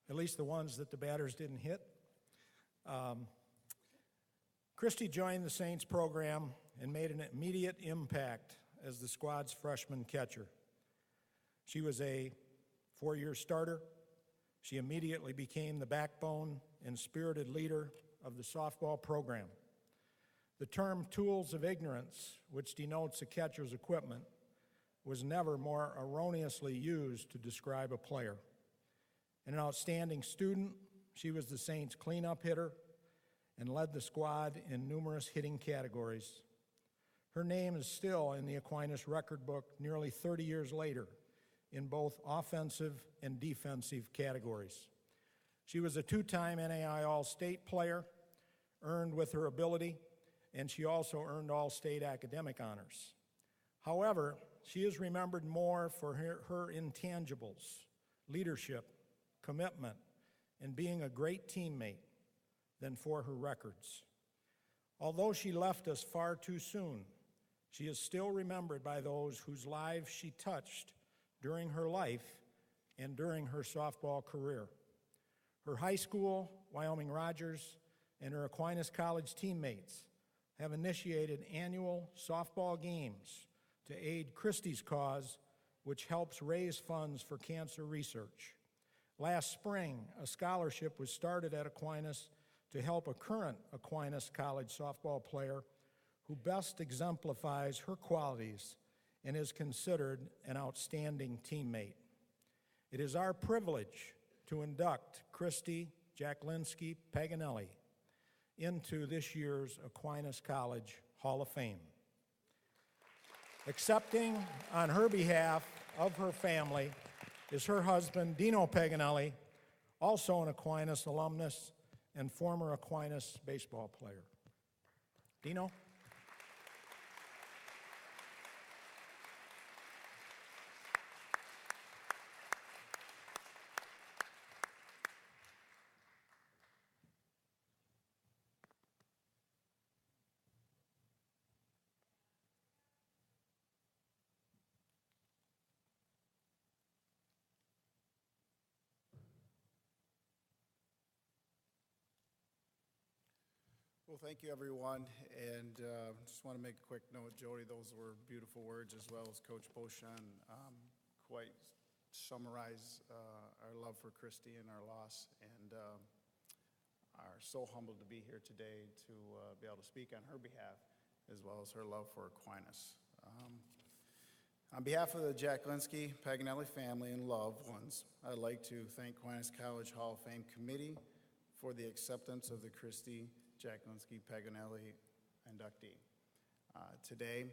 at least the ones that the batters didn't hit. Christy joined the Saints program and made an immediate impact as the squad's freshman catcher. She was a 4-year starter, She immediately became the backbone and spirited leader of the softball program. The term tools of ignorance, which denotes a catcher's equipment, was never more erroneously used to describe a player. An outstanding student, she was the Saints' cleanup hitter and led the squad in numerous hitting categories. Her name is still in the Aquinas record book nearly 30 years later in both offensive and defensive categories. She was a two-time NAI All-State player, earned with her ability, and she also earned All-State academic honors. However, she is remembered more for her intangibles, leadership, commitment, and being a great teammate than for her records. Although she left us far too soon, she is still remembered by those whose lives she touched during her life and during her softball career. Her high school, Wyoming Rogers, and her Aquinas College teammates have initiated annual softball games to aid Christy's cause, which helps raise funds for cancer research. Last spring, a scholarship was started at Aquinas to help a current Aquinas College softball player who best exemplifies her qualities and is considered an outstanding teammate. It is our privilege to induct Christy Jaklinski Paganelli into this year's Aquinas College Hall of Fame. Accepting on her behalf of her family is her husband, Dino Paganelli, also an Aquinas alumnus and former Aquinas baseball player. Dino? Well, thank you, everyone, and just want to make a quick note, Jodi, those were beautiful words, as well as Coach Beauchamp. Quite summarize our love for Christy and our loss, and are so humbled to be here today to be able to speak on her behalf, as well as her love for Aquinas. On behalf of the Jaklinski, Paganelli family, and loved ones, I'd like to thank Aquinas College Hall of Fame Committee for the acceptance of the Christy Jaklinski Paganelli inductee. Today,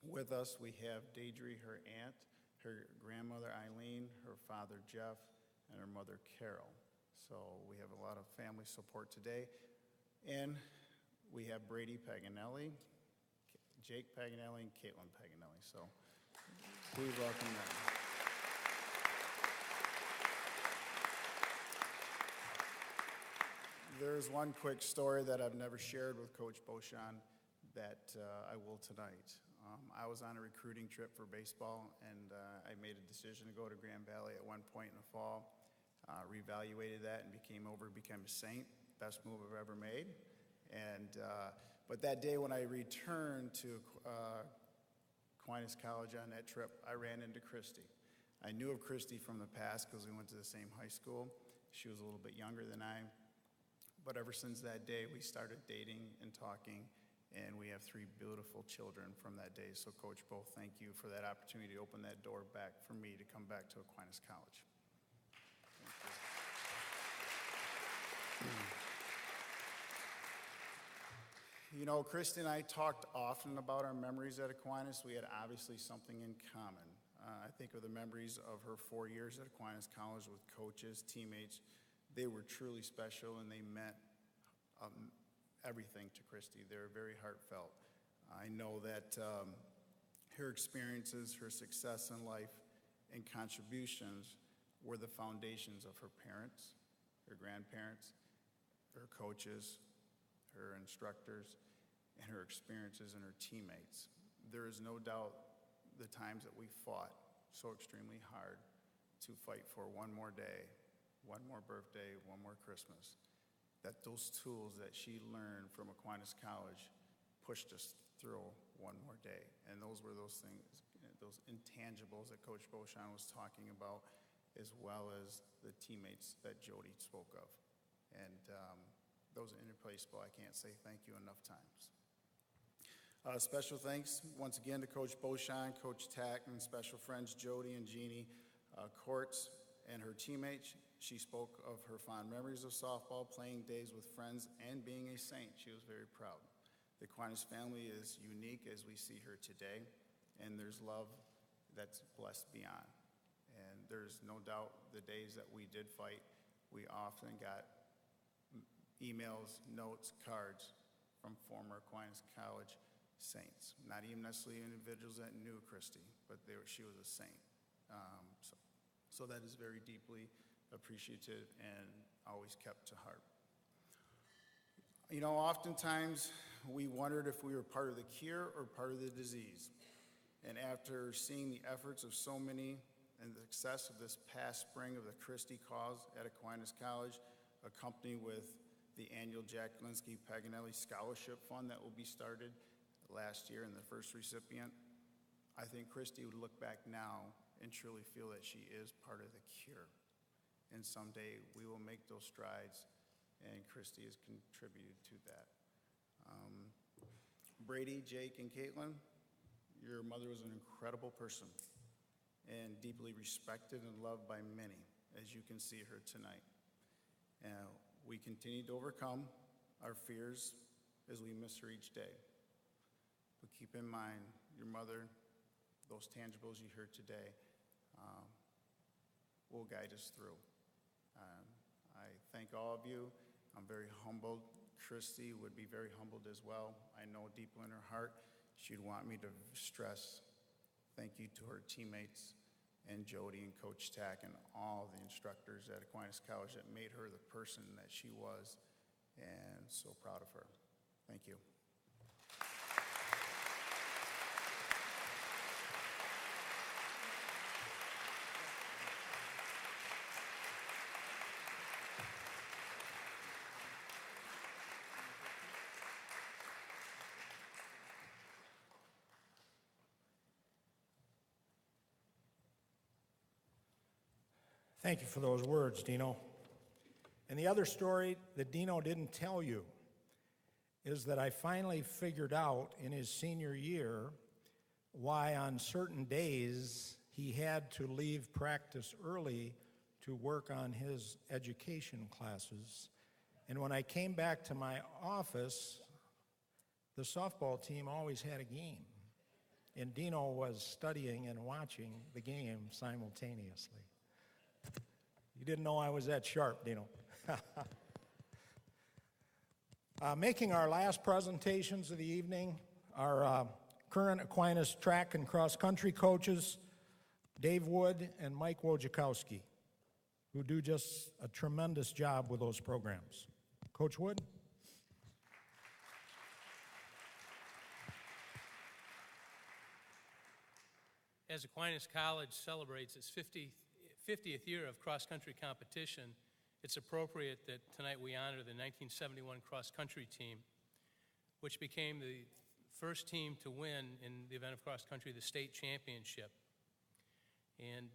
with us, we have Deidre, her aunt, her grandmother Eileen, her father Jeff, and her mother Carol. So we have a lot of family support today. And we have Brady Paganelli, Jake Paganelli, and Caitlin Paganelli. So please welcome them. There's one quick story that I've never shared with Coach Beauchamp that I will tonight. I was on a recruiting trip for baseball, and I made a decision to go to Grand Valley at one point in the fall, reevaluated that, and became a Saint. Best move I've ever made. And but that day when I returned to Aquinas College on that trip, I ran into Christy. I knew of Christy from the past because we went to the same high school. She was a little bit younger than I. But ever since that day, we started dating and talking, and we have 3 beautiful children from that day. So, Coach Bo, thank you for that opportunity to open that door back for me to come back to Aquinas College. You know, Christy and I talked often about our memories at Aquinas. We had obviously something in common. I think of the memories of her 4 years at Aquinas College with coaches, teammates. They were truly special, and they meant everything to Christy. They were very heartfelt. I know that her experiences, her success in life, and contributions were the foundations of her parents, her grandparents, her coaches, her instructors, and her experiences and her teammates. There is no doubt the times that we fought so extremely hard to fight for one more day, one more birthday, one more Christmas, that those tools that she learned from Aquinas College pushed us through one more day. And those were those things, those intangibles that Coach Beauchamp was talking about. as well as the teammates that Jodi spoke of. And those are irreplaceable. I can't say thank you enough times. Special thanks once again to Coach Beauchamp, Coach Tack, and special friends Jodi and Jeannie Courts and her teammates. She spoke of her fond memories of softball, playing days with friends, and being a Saint. She was very proud. The Aquinas family is unique as we see her today, and there's love that's blessed beyond. And there's no doubt the days that we did fight, we often got emails, notes, cards from former Aquinas College Saints. Not even necessarily individuals that knew Christy, but she was a saint. So that is very deeply appreciative and always kept to heart. You know, oftentimes we wondered if we were part of the cure or part of the disease. And after seeing the efforts of so many and the success of this past spring of the Christy cause at Aquinas College, accompanied with the annual Jaklinski Paganelli Scholarship Fund that will be started last year and the first recipient, I think Christy would look back now and truly feel that she is part of the cure. And someday we will make those strides, and Christy has contributed to that. Brady, Jake, and Caitlin, your mother was an incredible person and deeply respected and loved by many, as you can see her tonight. We continue to overcome our fears as we miss her each day. But keep in mind, your mother, those tangibles you heard today, will guide us through. I thank all of you. I'm very humbled. Christy would be very humbled as well. I know deep in her heart, she'd want me to stress thank you to her teammates and Jodi and Coach Tack and all the instructors at Aquinas College that made her the person that she was, and so proud of her. Thank you. Thank you for those words, Dino. And the other story that Dino didn't tell you is that I finally figured out in his senior year why on certain days he had to leave practice early to work on his education classes. And when I came back to my office, the softball team always had a game. And Dino was studying and watching the game simultaneously. You didn't know I was that sharp, Dino. Making our last presentations of the evening, our current Aquinas track and cross-country coaches, Dave Wood and Mike Wojciechowski, who do just a tremendous job with those programs. Coach Wood? As Aquinas College celebrates its 50th year of cross-country competition, it's appropriate that tonight we honor the 1971 cross-country team, which became the first team to win in the event of cross-country the state championship. And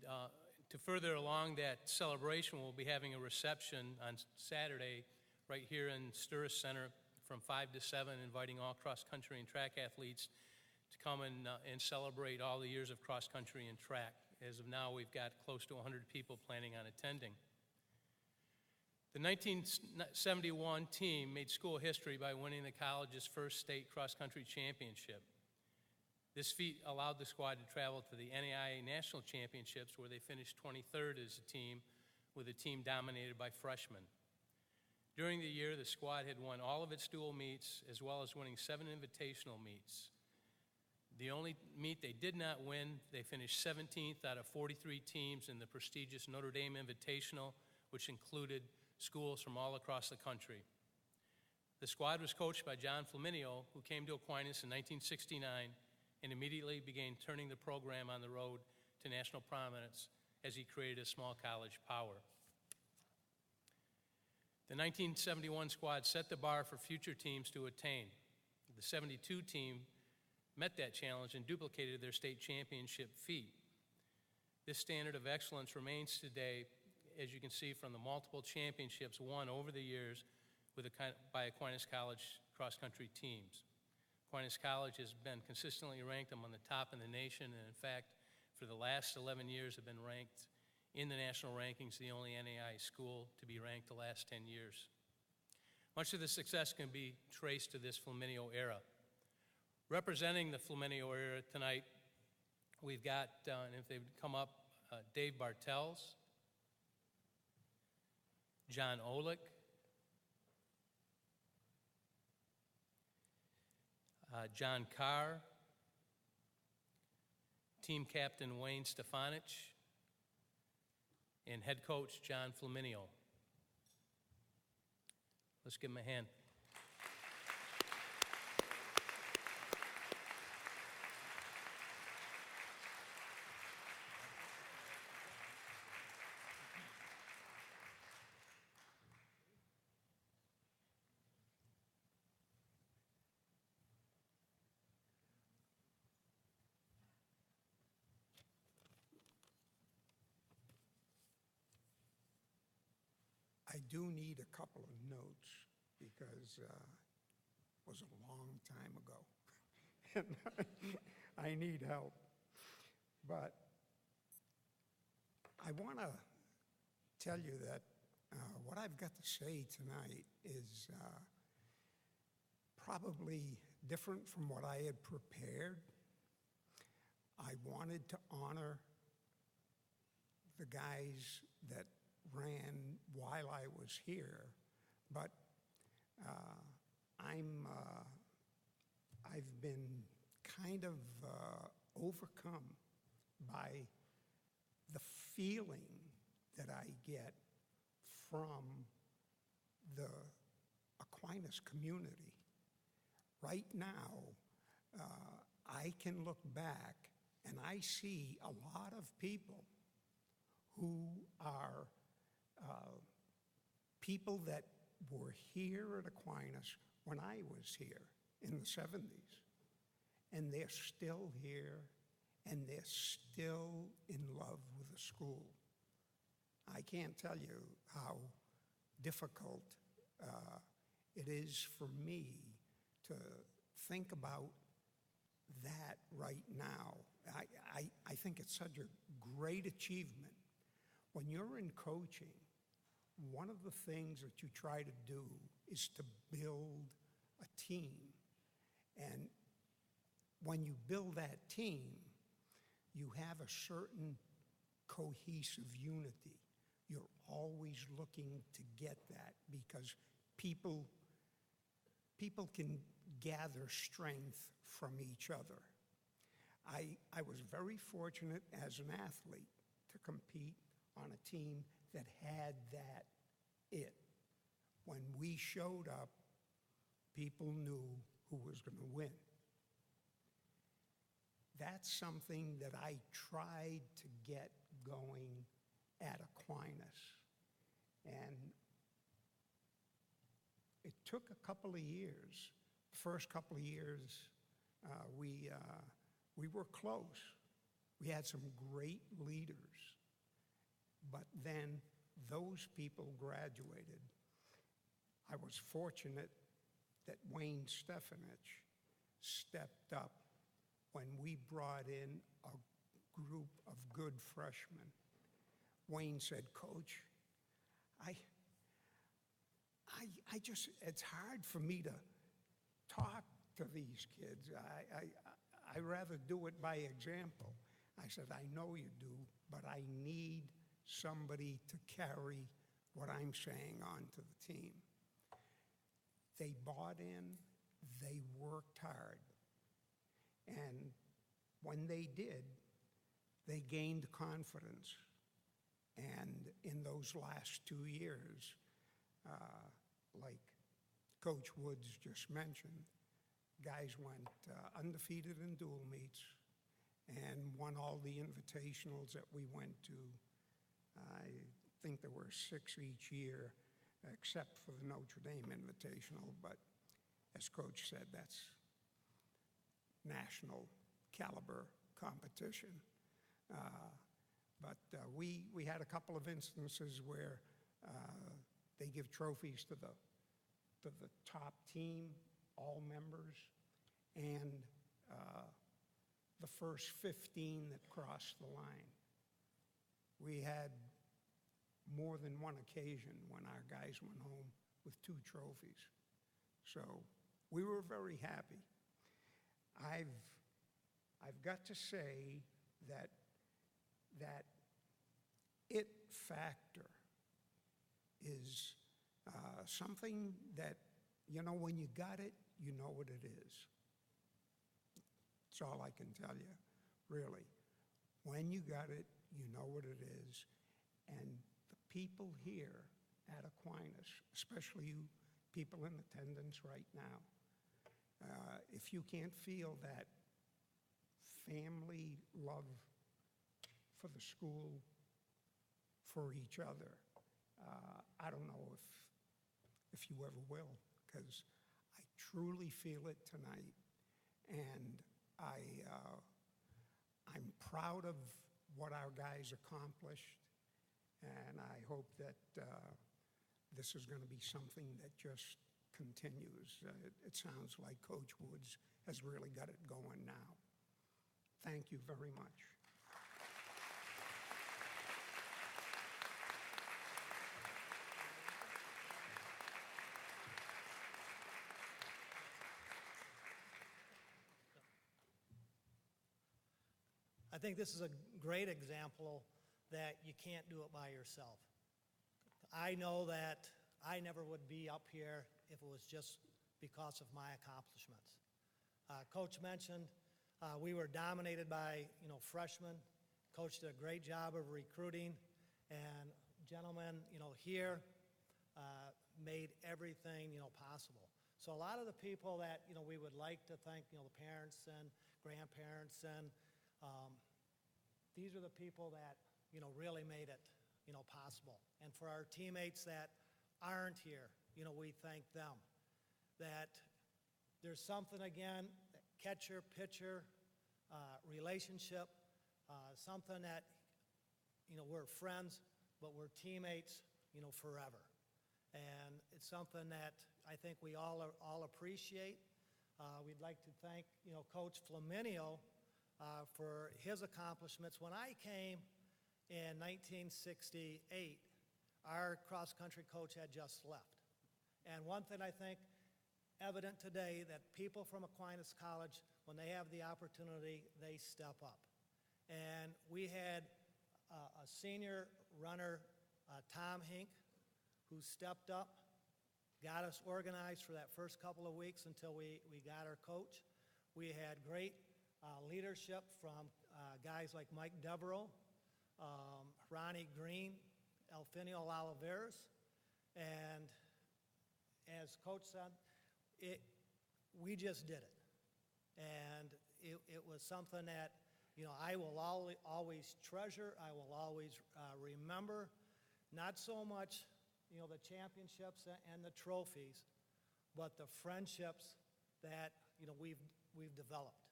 to further along that celebration, we'll be having a reception on Saturday right here in Sturris Center from 5 to 7, inviting all cross-country and track athletes to come and celebrate all the years of cross-country and track. As of now, we've got close to 100 people planning on attending. The 1971 team made school history by winning the college's first state cross-country championship. This feat allowed the squad to travel to the NAIA National Championships, where they finished 23rd as a team, with a team dominated by freshmen. During the year, the squad had won all of its dual meets, as well as winning 7 invitational meets. The only meet they did not win, they finished 17th out of 43 teams in the prestigious Notre Dame Invitational, which included schools from all across the country. The squad was coached by John Flaminio, who came to Aquinas in 1969 and immediately began turning the program on the road to national prominence as he created a small college power. The 1971 squad set the bar for future teams to attain. The 72 team met that challenge and duplicated their state championship feat. This standard of excellence remains today, as you can see from the multiple championships won over the years by Aquinas College cross-country teams. Aquinas College has been consistently ranked among the top in the nation, and in fact, for the last 11 years have been ranked in the national rankings, the only NAI school to be ranked the last 10 years. Much of the success can be traced to this Flaminio era. Representing the Flaminio era tonight, we've got, and if they would come up, Dave Bartels, John Olick, John Carr, team captain Wayne Stefanich, and head coach John Flaminio. Let's give him a hand. I do need a couple of notes because it was a long time ago. And I need help. But I want to tell you that what I've got to say tonight is probably different from what I had prepared. I wanted to honor the guys that ran while I was here, but I've been kind of overcome by the feeling that I get from the Aquinas community. Right now, I can look back and I see a lot of people who are people that were here at Aquinas when I was here in the 70s. And they're still here, and they're still in love with the school. I can't tell you how difficult it is for me to think about that right now. I think it's such a great achievement. When you're in coaching, one of the things that you try to do is to build a team. And when you build that team, you have a certain cohesive unity. You're always looking to get that because people can gather strength from each other. I was very fortunate as an athlete to compete on a team that had that it. When we showed up, people knew who was going to win. That's something that I tried to get going at Aquinas. And it took a couple of years. The first couple of years, we were close. We had some great leaders. But then those people graduated. I was fortunate that Wayne Stefanich stepped up when we brought in a group of good freshmen. Wayne said, "Coach, I just, it's hard for me to talk to these kids. I rather do it by example." I said, "I know you do, but I need somebody to carry what I'm saying onto the team." They bought in, they worked hard. And when they did, they gained confidence. And in those last 2 years, like Coach Woods just mentioned, guys went undefeated in dual meets and won all the invitationals that we went to. I think there were 6 each year, except for the Notre Dame Invitational, but as Coach said, that's national caliber competition. But we had a couple of instances where they give trophies to the top team, all members, and the first 15 that crossed the line. We had more than one occasion when our guys went home with 2 trophies. So we were very happy. I've got to say that it factor is something that, you know, when you got it, you know what it is. That's all I can tell you, really. When you got it, you know what it is. And the people here at Aquinas, especially you people in attendance right now, if you can't feel that family love for the school, for each other, I don't know if you ever will, because I truly feel it tonight. And I'm proud of what our guys accomplished, and I hope that this is going to be something that just continues. It sounds like Coach Woods has really got it going now. Thank you very much. I think this is a great example that you can't do it by yourself. I know that I never would be up here if it was just because of my accomplishments. Coach mentioned we were dominated by, freshmen. Coach did a great job of recruiting, and gentlemen, here made everything, possible. So a lot of the people that, we would like to thank, the parents and grandparents, and these are the people that, really made it, possible. And for our teammates that aren't here, we thank them. That there's something, again, catcher-pitcher relationship, something that, we're friends, but we're teammates, forever. And it's something that I think we all appreciate. We'd like to thank, Coach Flaminio for his accomplishments. When I came in 1968, our cross-country coach had just left. And one thing I think evident today, that people from Aquinas College, when they have the opportunity, they step up. And we had a senior runner, Tom Hink, who stepped up, got us organized for that first couple of weeks until we got our coach. We had great leadership from guys like Mike Devereaux, Ronnie Green, Elfinio Oliveras, and as Coach said, we just did it. And it was something that, I will always treasure, I will always remember, not so much, the championships and the trophies, but the friendships that, we've developed.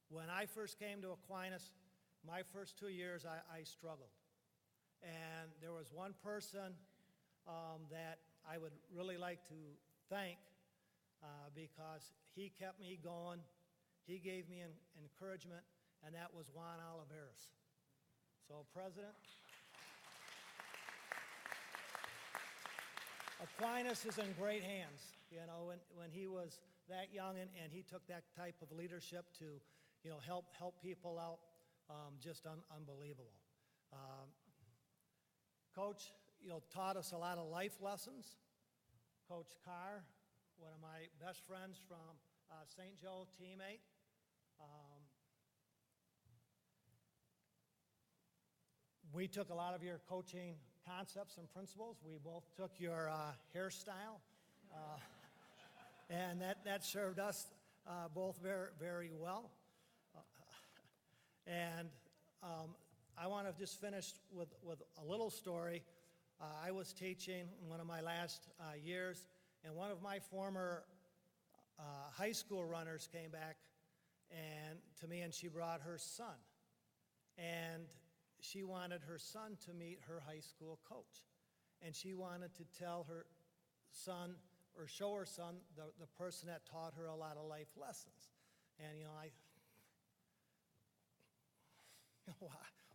When I first came to Aquinas, my first 2 years, I struggled. And there was one person that I would really like to thank because he kept me going. He gave me encouragement, and that was Juan Oliveras. So, President, Aquinas is in great hands. When he was that young and he took that type of leadership to, help people out, just unbelievable. Coach, taught us a lot of life lessons. Coach Carr, one of my best friends from St. Joe, teammate. We took a lot of your coaching concepts and principles. We both took your hairstyle, and that served us both very, very well. And I want to just finish with a little story. I was teaching in one of my last years, and one of my former high school runners came back to me, and she brought her son. and she wanted her son to meet her high school coach. And she wanted to tell her son, or show her son, the person that taught her a lot of life lessons. And,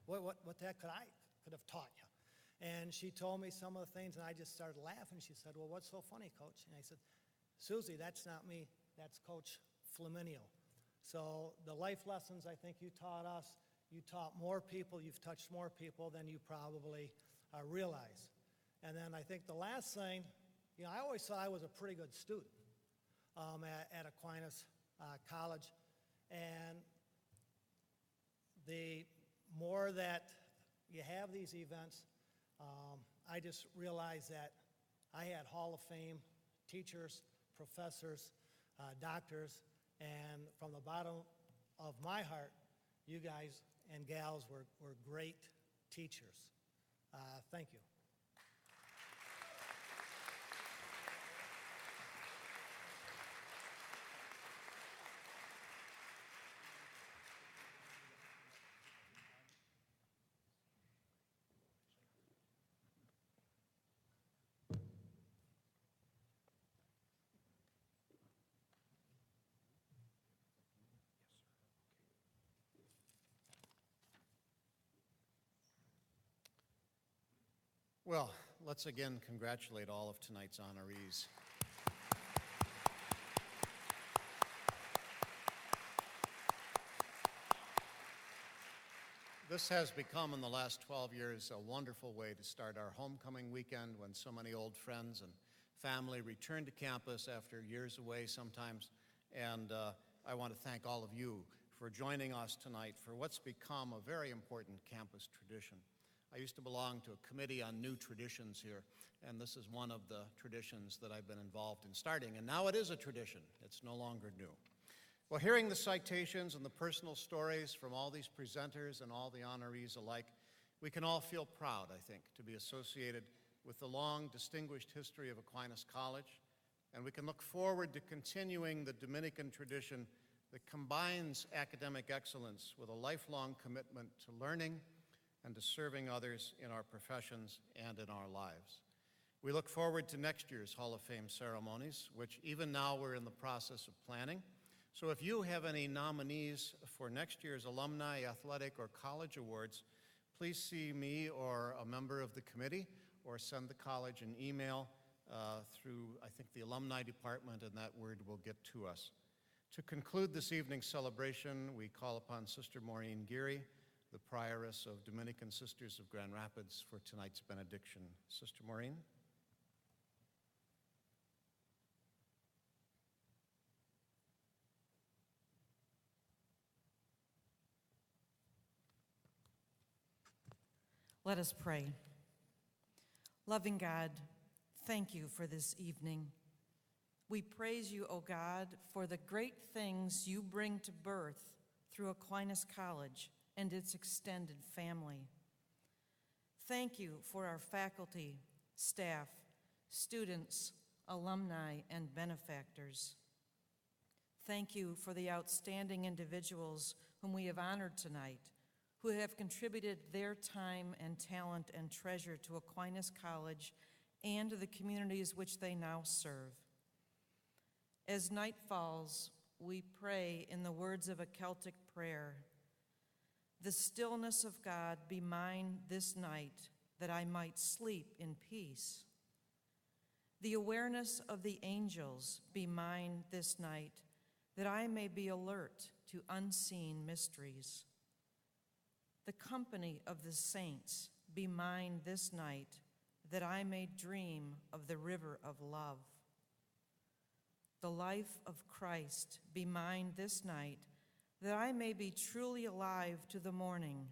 what the heck could have taught you? And she told me some of the things, and I just started laughing. She said, well, what's so funny, Coach? And I said, Susie, that's not me, that's Coach Flaminio. So the life lessons I think you taught us, you taught more people, you've touched more people than you probably realize. And then I think the last thing, I always thought I was a pretty good student at Aquinas College. And the more that you have these events, I just realized that I had Hall of Fame teachers, professors, doctors, and from the bottom of my heart, you guys and gals were great teachers. Thank you. Well, let's again congratulate all of tonight's honorees. This has become, in the last 12 years, a wonderful way to start our homecoming weekend when so many old friends and family return to campus after years away sometimes. And I want to thank all of you for joining us tonight for what's become a very important campus tradition. I used to belong to a committee on new traditions here, and this is one of the traditions that I've been involved in starting, and now it is a tradition. It's no longer new. Well, hearing the citations and the personal stories from all these presenters and all the honorees alike, we can all feel proud, I think, to be associated with the long, distinguished history of Aquinas College, and we can look forward to continuing the Dominican tradition that combines academic excellence with a lifelong commitment to learning and to serving others in our professions and in our lives. We look forward to next year's Hall of Fame ceremonies, which even now we're in the process of planning. So if you have any nominees for next year's alumni, athletic, or college awards, please see me or a member of the committee, or send the college an email through, I think, the alumni department, and that word will get to us. To conclude this evening's celebration, we call upon Sister Maureen Geary, the prioress of Dominican Sisters of Grand Rapids, for tonight's benediction. Sister Maureen. Let us pray. Loving God, thank you for this evening. We praise you, O God, for the great things you bring to birth through Aquinas College and its extended family. Thank you for our faculty, staff, students, alumni, and benefactors. Thank you for the outstanding individuals whom we have honored tonight, who have contributed their time and talent and treasure to Aquinas College and the communities which they now serve. As night falls, we pray in the words of a Celtic prayer, "The stillness of God be mine this night, that I might sleep in peace. The awareness of the angels be mine this night, that I may be alert to unseen mysteries. The company of the saints be mine this night, that I may dream of the river of love. The life of Christ be mine this night, that I may be truly alive to the morning,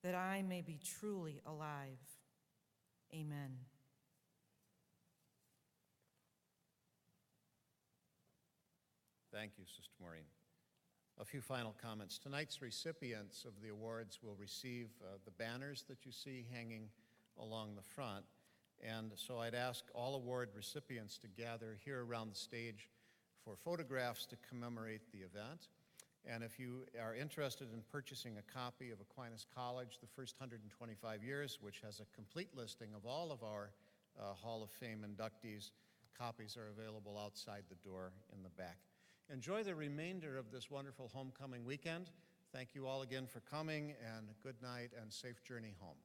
that I may be truly alive. Amen." Thank you, Sister Maureen. A few final comments. Tonight's recipients of the awards will receive the banners that you see hanging along the front. And so I'd ask all award recipients to gather here around the stage for photographs to commemorate the event. And if you are interested in purchasing a copy of Aquinas College, the first 125 years, which has a complete listing of all of our Hall of Fame inductees, copies are available outside the door in the back. Enjoy the remainder of this wonderful homecoming weekend. Thank you all again for coming, and good night and safe journey home.